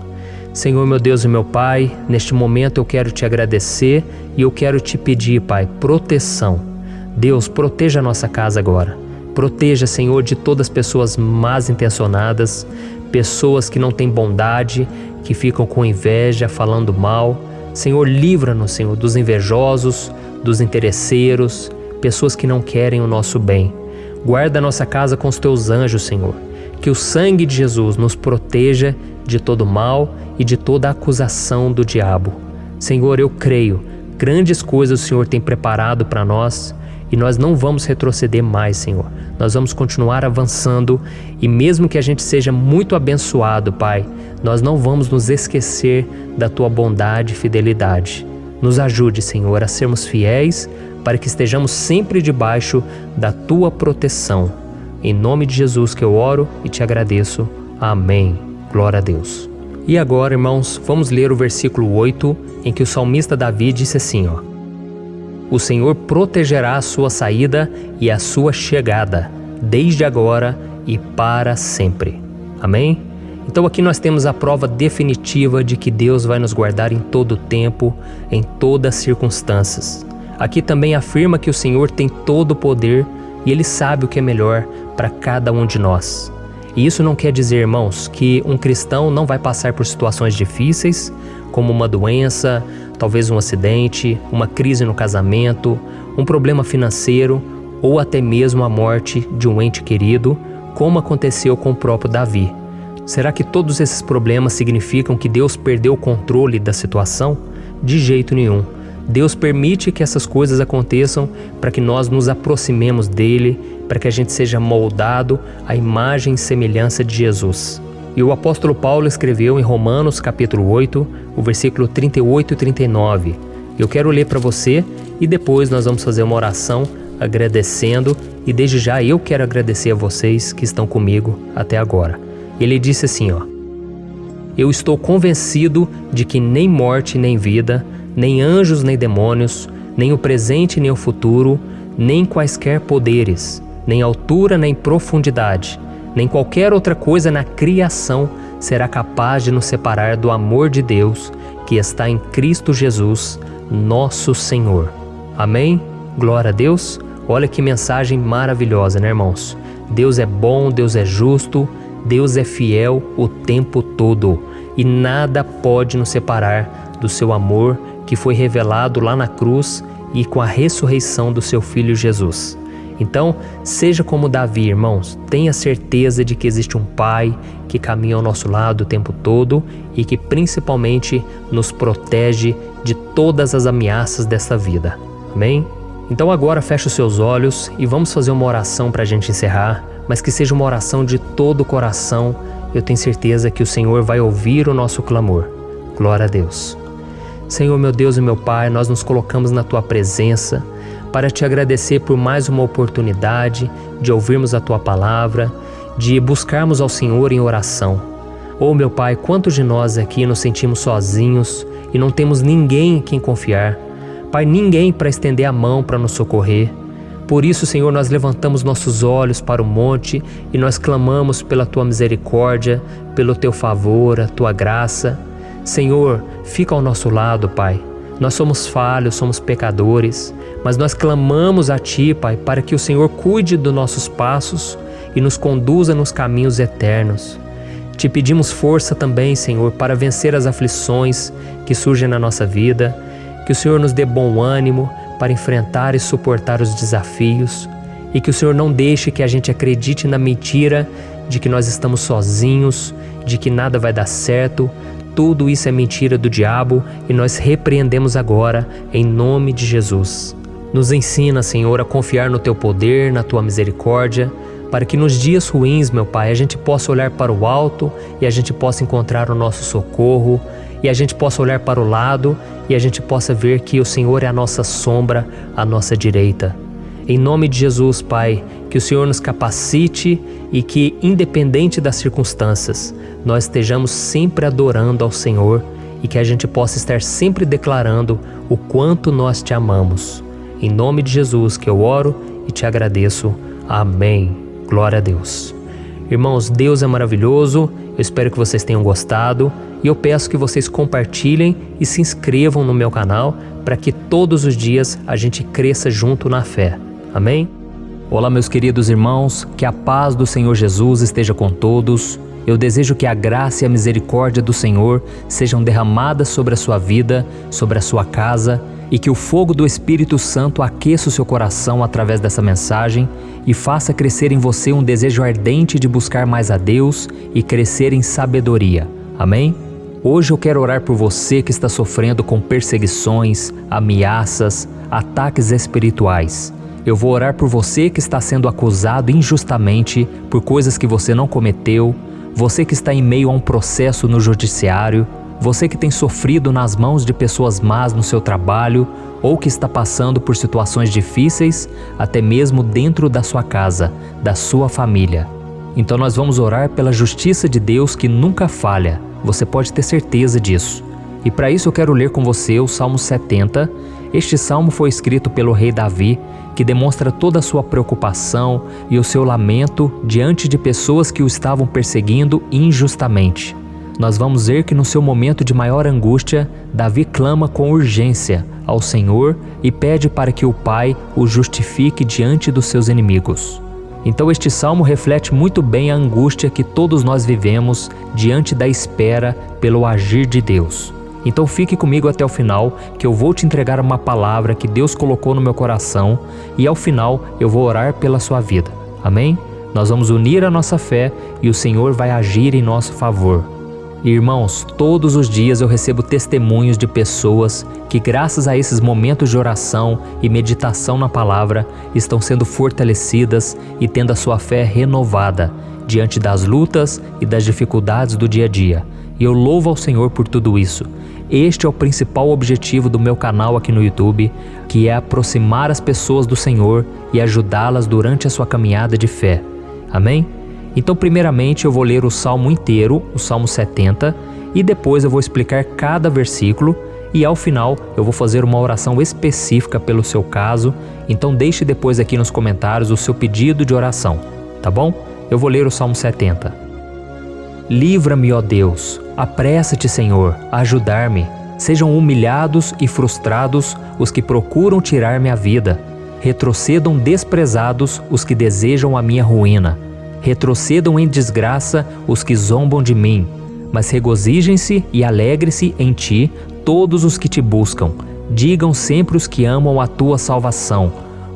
[SPEAKER 1] Senhor, meu Deus e meu Pai, neste momento eu quero te agradecer e eu quero te pedir, Pai, proteção. Deus, proteja a nossa casa agora. Proteja, Senhor, de todas as pessoas más intencionadas, pessoas que não têm bondade, que ficam com inveja, falando mal. Senhor, livra-nos, Senhor, dos invejosos, dos interesseiros, pessoas que não querem o nosso bem. Guarda a nossa casa com os teus anjos, Senhor. Que o sangue de Jesus nos proteja de todo mal e de toda acusação do diabo. Senhor, eu creio, grandes coisas o Senhor tem preparado para nós e nós não vamos retroceder mais, Senhor. Nós vamos continuar avançando e mesmo que a gente seja muito abençoado, Pai, nós não vamos nos esquecer da Tua bondade e fidelidade. Nos ajude, Senhor, a sermos fiéis para que estejamos sempre debaixo da Tua proteção. Em nome de Jesus que eu oro e te agradeço. Amém. Glória a Deus. E agora, irmãos, vamos ler o versículo 8, em que o salmista Davi disse assim, O Senhor protegerá a sua saída e a sua chegada, desde agora e para sempre. Amém? Então aqui nós temos a prova definitiva de que Deus vai nos guardar em todo o tempo, em todas as circunstâncias. Aqui também afirma que o Senhor tem todo o poder e Ele sabe o que é melhor para cada um de nós. E isso não quer dizer, irmãos, que um cristão não vai passar por situações difíceis, como uma doença, talvez um acidente, uma crise no casamento, um problema financeiro ou até mesmo a morte de um ente querido, como aconteceu com o próprio Davi. Será que todos esses problemas significam que Deus perdeu o controle da situação? De jeito nenhum. Deus permite que essas coisas aconteçam para que nós nos aproximemos dele, para que a gente seja moldado à imagem e semelhança de Jesus. E o apóstolo Paulo escreveu em Romanos capítulo 8, o versículo 38 e 39. Eu quero ler para você e depois nós vamos fazer uma oração agradecendo e desde já eu quero agradecer a vocês que estão comigo até agora. Ele disse assim, Eu estou convencido de que nem morte nem vida, nem anjos nem demônios, nem o presente nem o futuro, nem quaisquer poderes, nem altura nem profundidade, nem qualquer outra coisa na criação será capaz de nos separar do amor de Deus que está em Cristo Jesus, nosso Senhor. Amém? Glória a Deus. Olha que mensagem maravilhosa, né, irmãos? Deus é bom, Deus é justo, Deus é fiel o tempo todo e nada pode nos separar do seu amor que foi revelado lá na cruz e com a ressurreição do seu Filho Jesus. Então, seja como Davi, irmãos, tenha certeza de que existe um Pai que caminha ao nosso lado o tempo todo e que principalmente nos protege de todas as ameaças dessa vida. Amém? Então agora feche os seus olhos e vamos fazer uma oração para a gente encerrar, mas que seja uma oração de todo o coração. Eu tenho certeza que o Senhor vai ouvir o nosso clamor. Glória a Deus. Senhor, meu Deus e meu Pai, nós nos colocamos na Tua presença para Te agradecer por mais uma oportunidade de ouvirmos a Tua palavra, de buscarmos ao Senhor em oração. Oh, meu Pai, quantos de nós aqui nos sentimos sozinhos e não temos ninguém em quem confiar. Pai, ninguém para estender a mão para nos socorrer. Por isso, Senhor, nós levantamos nossos olhos para o monte e nós clamamos pela Tua misericórdia, pelo Teu favor, a Tua graça. Senhor, fica ao nosso lado, Pai. Nós somos falhos, somos pecadores, mas nós clamamos a Ti, Pai, para que o Senhor cuide dos nossos passos e nos conduza nos caminhos eternos. Te pedimos força também, Senhor, para vencer as aflições que surgem na nossa vida, que o Senhor nos dê bom ânimo para enfrentar e suportar os desafios e que o Senhor não deixe que a gente acredite na mentira de que nós estamos sozinhos, de que nada vai dar certo. Tudo isso é mentira do diabo e nós repreendemos agora em nome de Jesus. Nos ensina, Senhor, a confiar no Teu poder, na Tua misericórdia, para que nos dias ruins, meu Pai, a gente possa olhar para o alto e a gente possa encontrar o nosso socorro, e a gente possa olhar para o lado e a gente possa ver que o Senhor é a nossa sombra, a nossa direita. Em nome de Jesus, Pai, que o Senhor nos capacite e que, independente das circunstâncias, nós estejamos sempre adorando ao Senhor e que a gente possa estar sempre declarando o quanto nós Te amamos. Em nome de Jesus que eu oro e Te agradeço. Amém. Glória a Deus. Irmãos, Deus é maravilhoso. Eu espero que vocês tenham gostado e eu peço que vocês compartilhem e se inscrevam no meu canal para que todos os dias a gente cresça junto na fé. Amém? Olá, meus queridos irmãos, que a paz do Senhor Jesus esteja com todos. Eu desejo que a graça e a misericórdia do Senhor sejam derramadas sobre a sua vida, sobre a sua casa, e que o fogo do Espírito Santo aqueça o seu coração através dessa mensagem e faça crescer em você um desejo ardente de buscar mais a Deus e crescer em sabedoria. Amém? Hoje eu quero orar por você que está sofrendo com perseguições, ameaças, ataques espirituais. Eu vou orar por você que está sendo acusado injustamente por coisas que você não cometeu, você que está em meio a um processo no judiciário, você que tem sofrido nas mãos de pessoas más no seu trabalho ou que está passando por situações difíceis, até mesmo dentro da sua casa, da sua família. Então nós vamos orar pela justiça de Deus que nunca falha, você pode ter certeza disso. E para isso eu quero ler com você o Salmo 70. Este salmo foi escrito pelo rei Davi, que demonstra toda a sua preocupação e o seu lamento diante de pessoas que o estavam perseguindo injustamente. Nós vamos ver que no seu momento de maior angústia, Davi clama com urgência ao Senhor e pede para que o Pai o justifique diante dos seus inimigos. Então este salmo reflete muito bem a angústia que todos nós vivemos diante da espera pelo agir de Deus. Então fique comigo até o final, que eu vou te entregar uma palavra que Deus colocou no meu coração e ao final eu vou orar pela sua vida. Amém? Nós vamos unir a nossa fé e o Senhor vai agir em nosso favor. Irmãos, todos os dias eu recebo testemunhos de pessoas que, graças a esses momentos de oração e meditação na palavra, estão sendo fortalecidas e tendo a sua fé renovada diante das lutas e das dificuldades do dia a dia. E eu louvo ao Senhor por tudo isso. Este é o principal objetivo do meu canal aqui no YouTube, que é aproximar as pessoas do Senhor e ajudá-las durante a sua caminhada de fé. Amém? Então, primeiramente, eu vou ler o Salmo inteiro, o Salmo 70, e depois eu vou explicar cada versículo e ao final eu vou fazer uma oração específica pelo seu caso. Então deixe depois aqui nos comentários o seu pedido de oração, tá bom? Eu vou ler o Salmo 70. Livra-me, ó Deus, apressa-te, Senhor, a ajudar-me. Sejam humilhados e frustrados os que procuram tirar-me a vida. Retrocedam desprezados os que desejam a minha ruína. Retrocedam em desgraça os que zombam de mim, mas regozijem-se e alegre-se em ti todos os que te buscam. Digam sempre os que amam a tua salvação,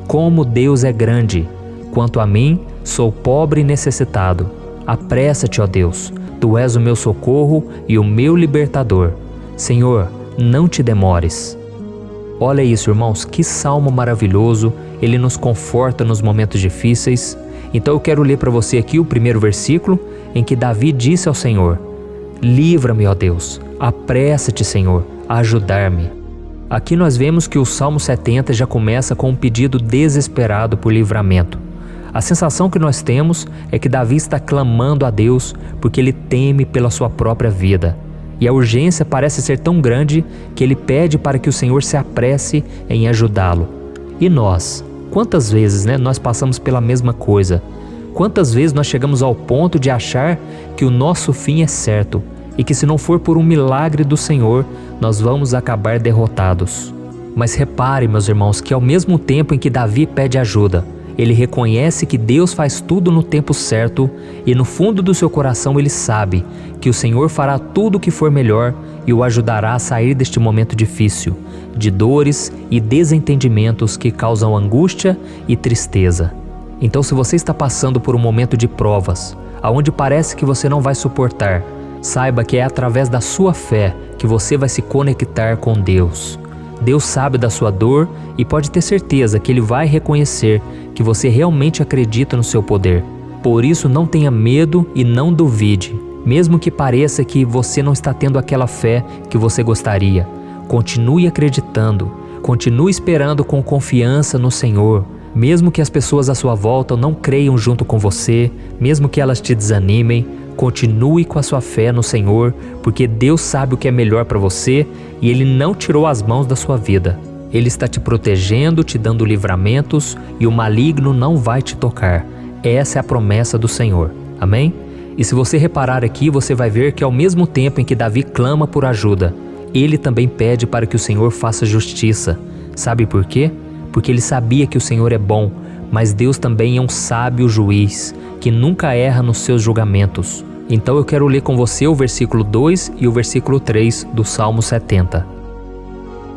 [SPEAKER 1] como Deus é grande. Quanto a mim, sou pobre e necessitado. Apressa-te, ó Deus, tu és o meu socorro e o meu libertador. Senhor, não te demores. Olha isso, irmãos, que salmo maravilhoso, ele nos conforta nos momentos difíceis. Então eu quero ler para você aqui o primeiro versículo, em que Davi disse ao Senhor: livra-me, ó Deus, apressa-te, Senhor, a ajudar-me. Aqui nós vemos que o Salmo 70 já começa com um pedido desesperado por livramento. A sensação que nós temos é que Davi está clamando a Deus porque ele teme pela sua própria vida. E a urgência parece ser tão grande que ele pede para que o Senhor se apresse em ajudá-lo. E nós? Quantas vezes, nós passamos pela mesma coisa? Quantas vezes nós chegamos ao ponto de achar que o nosso fim é certo e que se não for por um milagre do Senhor, nós vamos acabar derrotados? Mas repare, meus irmãos, que ao mesmo tempo em que Davi pede ajuda, ele reconhece que Deus faz tudo no tempo certo e no fundo do seu coração ele sabe que o Senhor fará tudo o que for melhor e o ajudará a sair deste momento difícil, de dores e desentendimentos que causam angústia e tristeza. Então, se você está passando por um momento de provas, aonde parece que você não vai suportar, saiba que é através da sua fé que você vai se conectar com Deus. Deus sabe da sua dor e pode ter certeza que Ele vai reconhecer que você realmente acredita no seu poder. Por isso, não tenha medo e não duvide, mesmo que pareça que você não está tendo aquela fé que você gostaria. Continue acreditando, continue esperando com confiança no Senhor. Mesmo que as pessoas à sua volta não creiam junto com você, mesmo que elas te desanimem, continue com a sua fé no Senhor, porque Deus sabe o que é melhor para você e Ele não tirou as mãos da sua vida. Ele está te protegendo, te dando livramentos e o maligno não vai te tocar. Essa é a promessa do Senhor. Amém? E se você reparar aqui, você vai ver que ao mesmo tempo em que Davi clama por ajuda, ele também pede para que o Senhor faça justiça. Sabe por quê? Porque ele sabia que o Senhor é bom, mas Deus também é um sábio juiz, que nunca erra nos seus julgamentos. Então eu quero ler com você o versículo 2 e o versículo 3 do Salmo 70.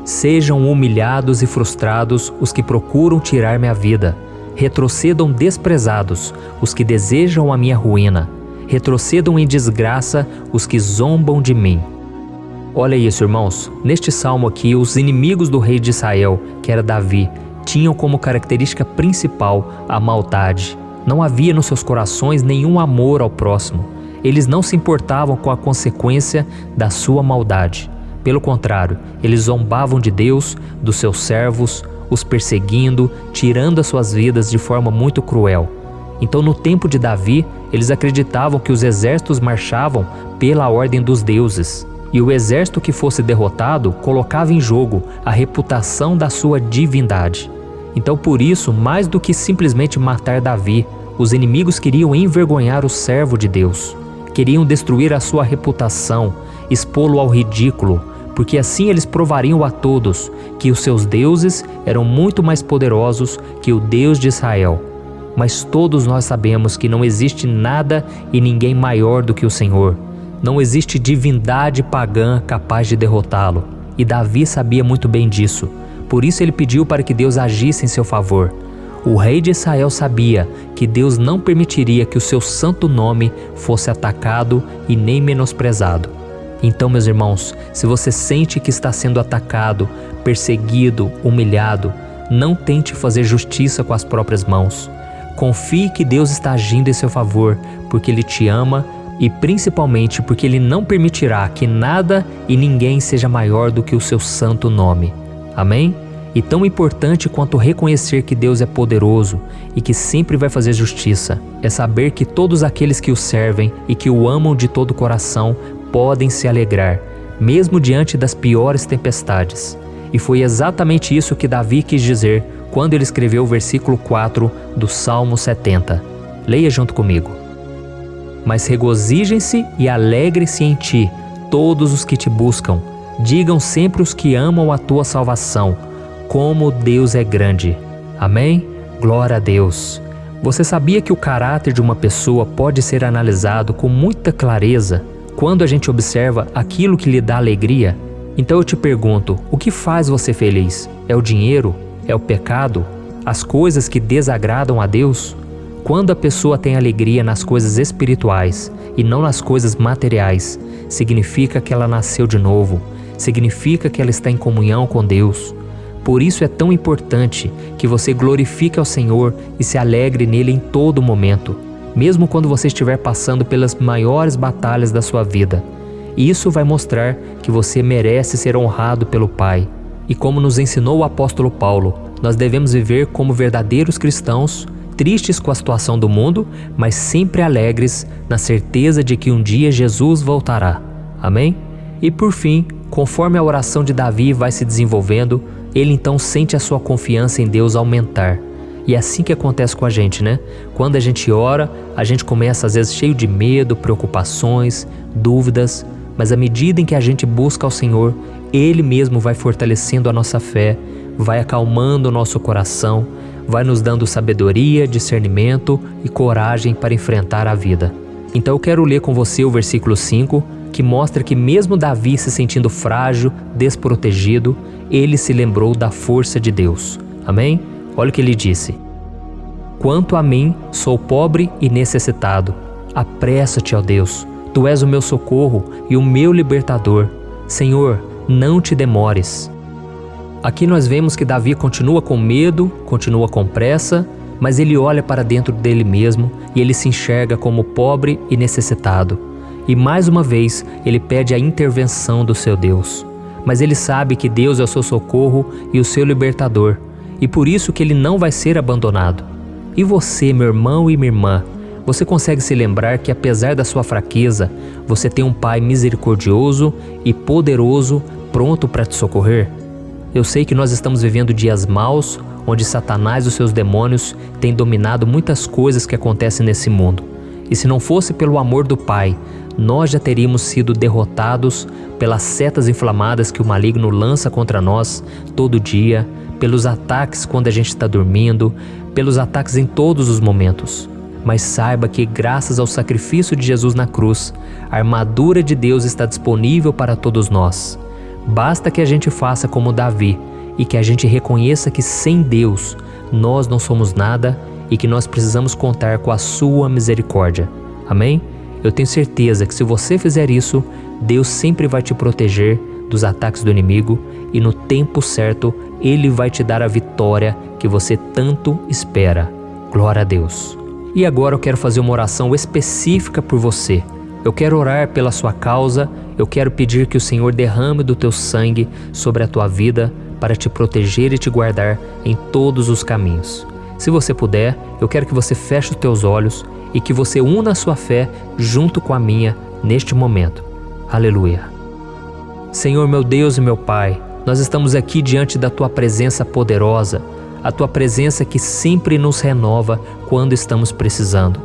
[SPEAKER 1] Sejam humilhados e frustrados os que procuram tirar minha vida. Retrocedam desprezados os que desejam a minha ruína. Retrocedam em desgraça os que zombam de mim. Olha isso, irmãos. Neste salmo aqui, os inimigos do rei de Israel, que era Davi, tinham como característica principal a maldade. Não havia nos seus corações nenhum amor ao próximo. Eles não se importavam com a consequência da sua maldade. Pelo contrário, eles zombavam de Deus, dos seus servos, os perseguindo, tirando as suas vidas de forma muito cruel. Então, no tempo de Davi, eles acreditavam que os exércitos marchavam pela ordem dos deuses. E o exército que fosse derrotado colocava em jogo a reputação da sua divindade. Então, por isso, mais do que simplesmente matar Davi, os inimigos queriam envergonhar o servo de Deus. Queriam destruir a sua reputação, expô-lo ao ridículo, porque assim eles provariam a todos que os seus deuses eram muito mais poderosos que o Deus de Israel. Mas todos nós sabemos que não existe nada e ninguém maior do que o Senhor. Não existe divindade pagã capaz de derrotá-lo. E Davi sabia muito bem disso. Por isso ele pediu para que Deus agisse em seu favor. O rei de Israel sabia que Deus não permitiria que o seu santo nome fosse atacado e nem menosprezado. Então, meus irmãos, se você sente que está sendo atacado, perseguido, humilhado, não tente fazer justiça com as próprias mãos. Confie que Deus está agindo em seu favor, porque Ele te ama e principalmente porque Ele não permitirá que nada e ninguém seja maior do que o seu santo nome. Amém? E tão importante quanto reconhecer que Deus é poderoso e que sempre vai fazer justiça, é saber que todos aqueles que o servem e que o amam de todo o coração podem se alegrar, mesmo diante das piores tempestades. E foi exatamente isso que Davi quis dizer quando ele escreveu o versículo 4 do Salmo 70. Leia junto comigo. Mas regozijem-se e alegrem-se em ti, todos os que te buscam. Digam sempre os que amam a tua salvação, como Deus é grande. Amém? Glória a Deus. Você sabia que o caráter de uma pessoa pode ser analisado com muita clareza quando a gente observa aquilo que lhe dá alegria? Então eu te pergunto, o que faz você feliz? É o dinheiro? É o pecado? As coisas que desagradam a Deus? Quando a pessoa tem alegria nas coisas espirituais e não nas coisas materiais, significa que ela nasceu de novo, significa que ela está em comunhão com Deus. Por isso é tão importante que você glorifique ao Senhor e se alegre nele em todo momento, mesmo quando você estiver passando pelas maiores batalhas da sua vida. E isso vai mostrar que você merece ser honrado pelo Pai. E como nos ensinou o apóstolo Paulo, nós devemos viver como verdadeiros cristãos, tristes com a situação do mundo, mas sempre alegres na certeza de que um dia Jesus voltará. Amém? E por fim, conforme a oração de Davi vai se desenvolvendo, ele então sente a sua confiança em Deus aumentar. E é assim que acontece com a gente, né? Quando a gente ora, a gente começa às vezes cheio de medo, preocupações, dúvidas, mas à medida em que a gente busca ao Senhor, Ele mesmo vai fortalecendo a nossa fé, vai acalmando o nosso coração, vai nos dando sabedoria, discernimento e coragem para enfrentar a vida. Então eu quero ler com você o versículo 5, que mostra que mesmo Davi se sentindo frágil, desprotegido, ele se lembrou da força de Deus. Amém? Olha o que ele disse. Quanto a mim, sou pobre e necessitado. Apressa-te, ó Deus, Tu és o meu socorro e o meu libertador. Senhor, não te demores. Aqui nós vemos que Davi continua com medo, continua com pressa, mas ele olha para dentro dele mesmo e ele se enxerga como pobre e necessitado. E mais uma vez ele pede a intervenção do seu Deus. Mas ele sabe que Deus é o seu socorro e o seu libertador, e por isso que ele não vai ser abandonado. E você, meu irmão e minha irmã, você consegue se lembrar que apesar da sua fraqueza, você tem um Pai misericordioso e poderoso pronto para te socorrer? Eu sei que nós estamos vivendo dias maus, onde Satanás e os seus demônios têm dominado muitas coisas que acontecem nesse mundo. E se não fosse pelo amor do Pai, nós já teríamos sido derrotados pelas setas inflamadas que o maligno lança contra nós todo dia, pelos ataques quando a gente está dormindo, pelos ataques em todos os momentos. Mas saiba que graças ao sacrifício de Jesus na cruz, a armadura de Deus está disponível para todos nós. Basta que a gente faça como Davi e que a gente reconheça que sem Deus nós não somos nada e que nós precisamos contar com a sua misericórdia. Amém? Eu tenho certeza que se você fizer isso, Deus sempre vai te proteger dos ataques do inimigo e no tempo certo Ele vai te dar a vitória que você tanto espera. Glória a Deus. E agora eu quero fazer uma oração específica por você. Eu quero orar pela sua causa, eu quero pedir que o Senhor derrame do teu sangue sobre a tua vida para te proteger e te guardar em todos os caminhos. Se você puder, eu quero que você feche os teus olhos e que você una a sua fé junto com a minha neste momento. Aleluia. Senhor, meu Deus e meu Pai, nós estamos aqui diante da Tua presença poderosa, a Tua presença que sempre nos renova quando estamos precisando.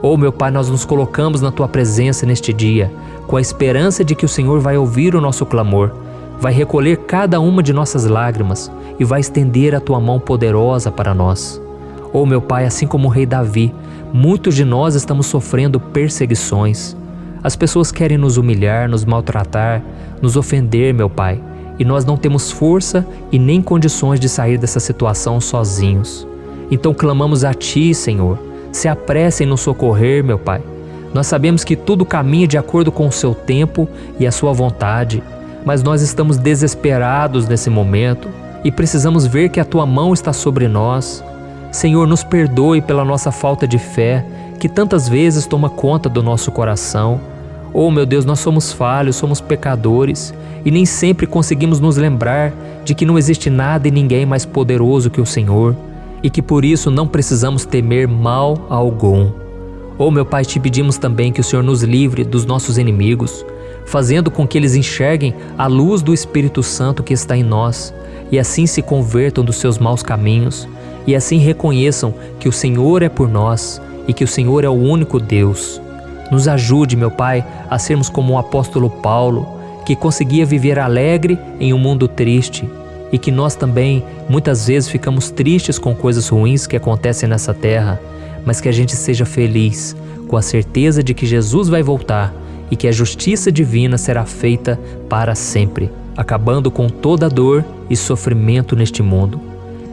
[SPEAKER 1] Oh, meu Pai, nós nos colocamos na Tua presença neste dia, com a esperança de que o Senhor vai ouvir o nosso clamor, vai recolher cada uma de nossas lágrimas e vai estender a Tua mão poderosa para nós. Oh, meu Pai, assim como o rei Davi, muitos de nós estamos sofrendo perseguições. As pessoas querem nos humilhar, nos maltratar, nos ofender, meu Pai, e nós não temos força e nem condições de sair dessa situação sozinhos. Então clamamos a Ti, Senhor, se apresse em nos socorrer, meu Pai. Nós sabemos que tudo caminha de acordo com o Seu tempo e a Sua vontade, mas nós estamos desesperados nesse momento e precisamos ver que a Tua mão está sobre nós. Senhor, nos perdoe pela nossa falta de fé, que tantas vezes toma conta do nosso coração. Oh, meu Deus, nós somos falhos, somos pecadores e nem sempre conseguimos nos lembrar de que não existe nada e ninguém mais poderoso que o Senhor e que por isso não precisamos temer mal algum. Oh, meu Pai, te pedimos também que o Senhor nos livre dos nossos inimigos, fazendo com que eles enxerguem a luz do Espírito Santo que está em nós e assim se convertam dos seus maus caminhos e assim reconheçam que o Senhor é por nós e que o Senhor é o único Deus. Nos ajude, meu Pai, a sermos como o apóstolo Paulo, que conseguia viver alegre em um mundo triste, e que nós também muitas vezes ficamos tristes com coisas ruins que acontecem nessa terra, mas que a gente seja feliz, com a certeza de que Jesus vai voltar e que a justiça divina será feita para sempre, acabando com toda dor e sofrimento neste mundo.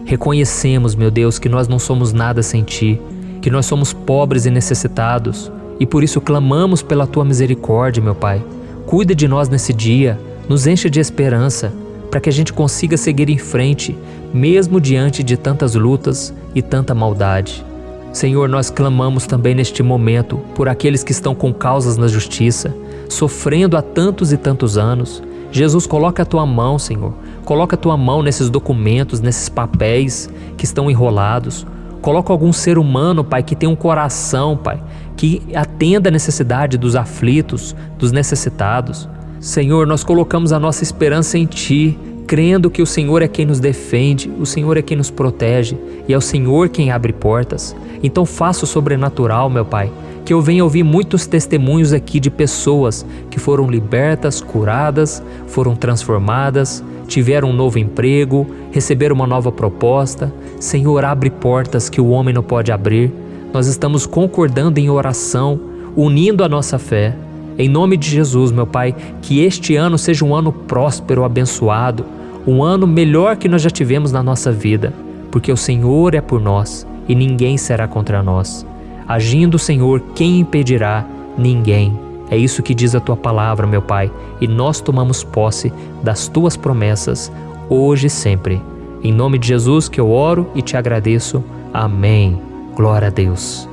[SPEAKER 1] Reconhecemos, meu Deus, que nós não somos nada sem Ti, que nós somos pobres e necessitados, e por isso clamamos pela Tua misericórdia, meu Pai. Cuida de nós nesse dia, nos encha de esperança, para que a gente consiga seguir em frente, mesmo diante de tantas lutas e tanta maldade. Senhor, nós clamamos também neste momento por aqueles que estão com causas na justiça, sofrendo há tantos e tantos anos. Jesus, coloca a Tua mão, Senhor. Coloca a Tua mão nesses documentos, nesses papéis que estão enrolados. Coloca algum ser humano, Pai, que tem um coração, Pai, que atenda a necessidade dos aflitos, dos necessitados. Senhor, nós colocamos a nossa esperança em Ti, crendo que o Senhor é quem nos defende, o Senhor é quem nos protege e é o Senhor quem abre portas. Então faça o sobrenatural, meu Pai, que eu venha ouvir muitos testemunhos aqui de pessoas que foram libertas, curadas, foram transformadas, tiveram um novo emprego, receberam uma nova proposta. Senhor, abre portas que o homem não pode abrir. Nós estamos concordando em oração, unindo a nossa fé. Em nome de Jesus, meu Pai, que este ano seja um ano próspero, abençoado, um ano melhor que nós já tivemos na nossa vida, porque o Senhor é por nós e ninguém será contra nós. Agindo o Senhor, quem impedirá? Ninguém. É isso que diz a Tua palavra, meu Pai, e nós tomamos posse das Tuas promessas, hoje e sempre. Em nome de Jesus que eu oro e te agradeço. Amém. Glória a Deus.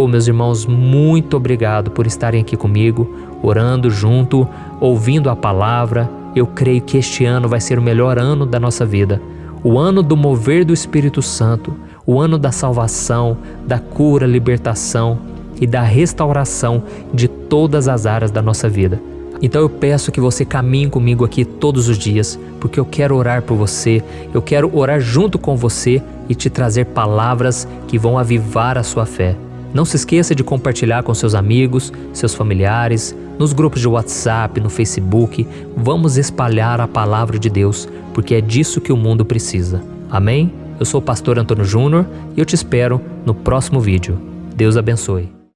[SPEAKER 1] Meus irmãos, muito obrigado por estarem aqui comigo, orando junto, ouvindo a palavra. Eu creio que este ano vai ser o melhor ano da nossa vida. O ano do mover do Espírito Santo, o ano da salvação, da cura, libertação e da restauração de todas as áreas da nossa vida. Então eu peço que você caminhe comigo aqui todos os dias, porque eu quero orar por você, eu quero orar junto com você e te trazer palavras que vão avivar a sua fé. Não se esqueça de compartilhar com seus amigos, seus familiares, nos grupos de WhatsApp, no Facebook. Vamos espalhar a palavra de Deus, porque é disso que o mundo precisa. Amém? Eu sou o pastor Antônio Júnior e eu te espero no próximo vídeo. Deus abençoe.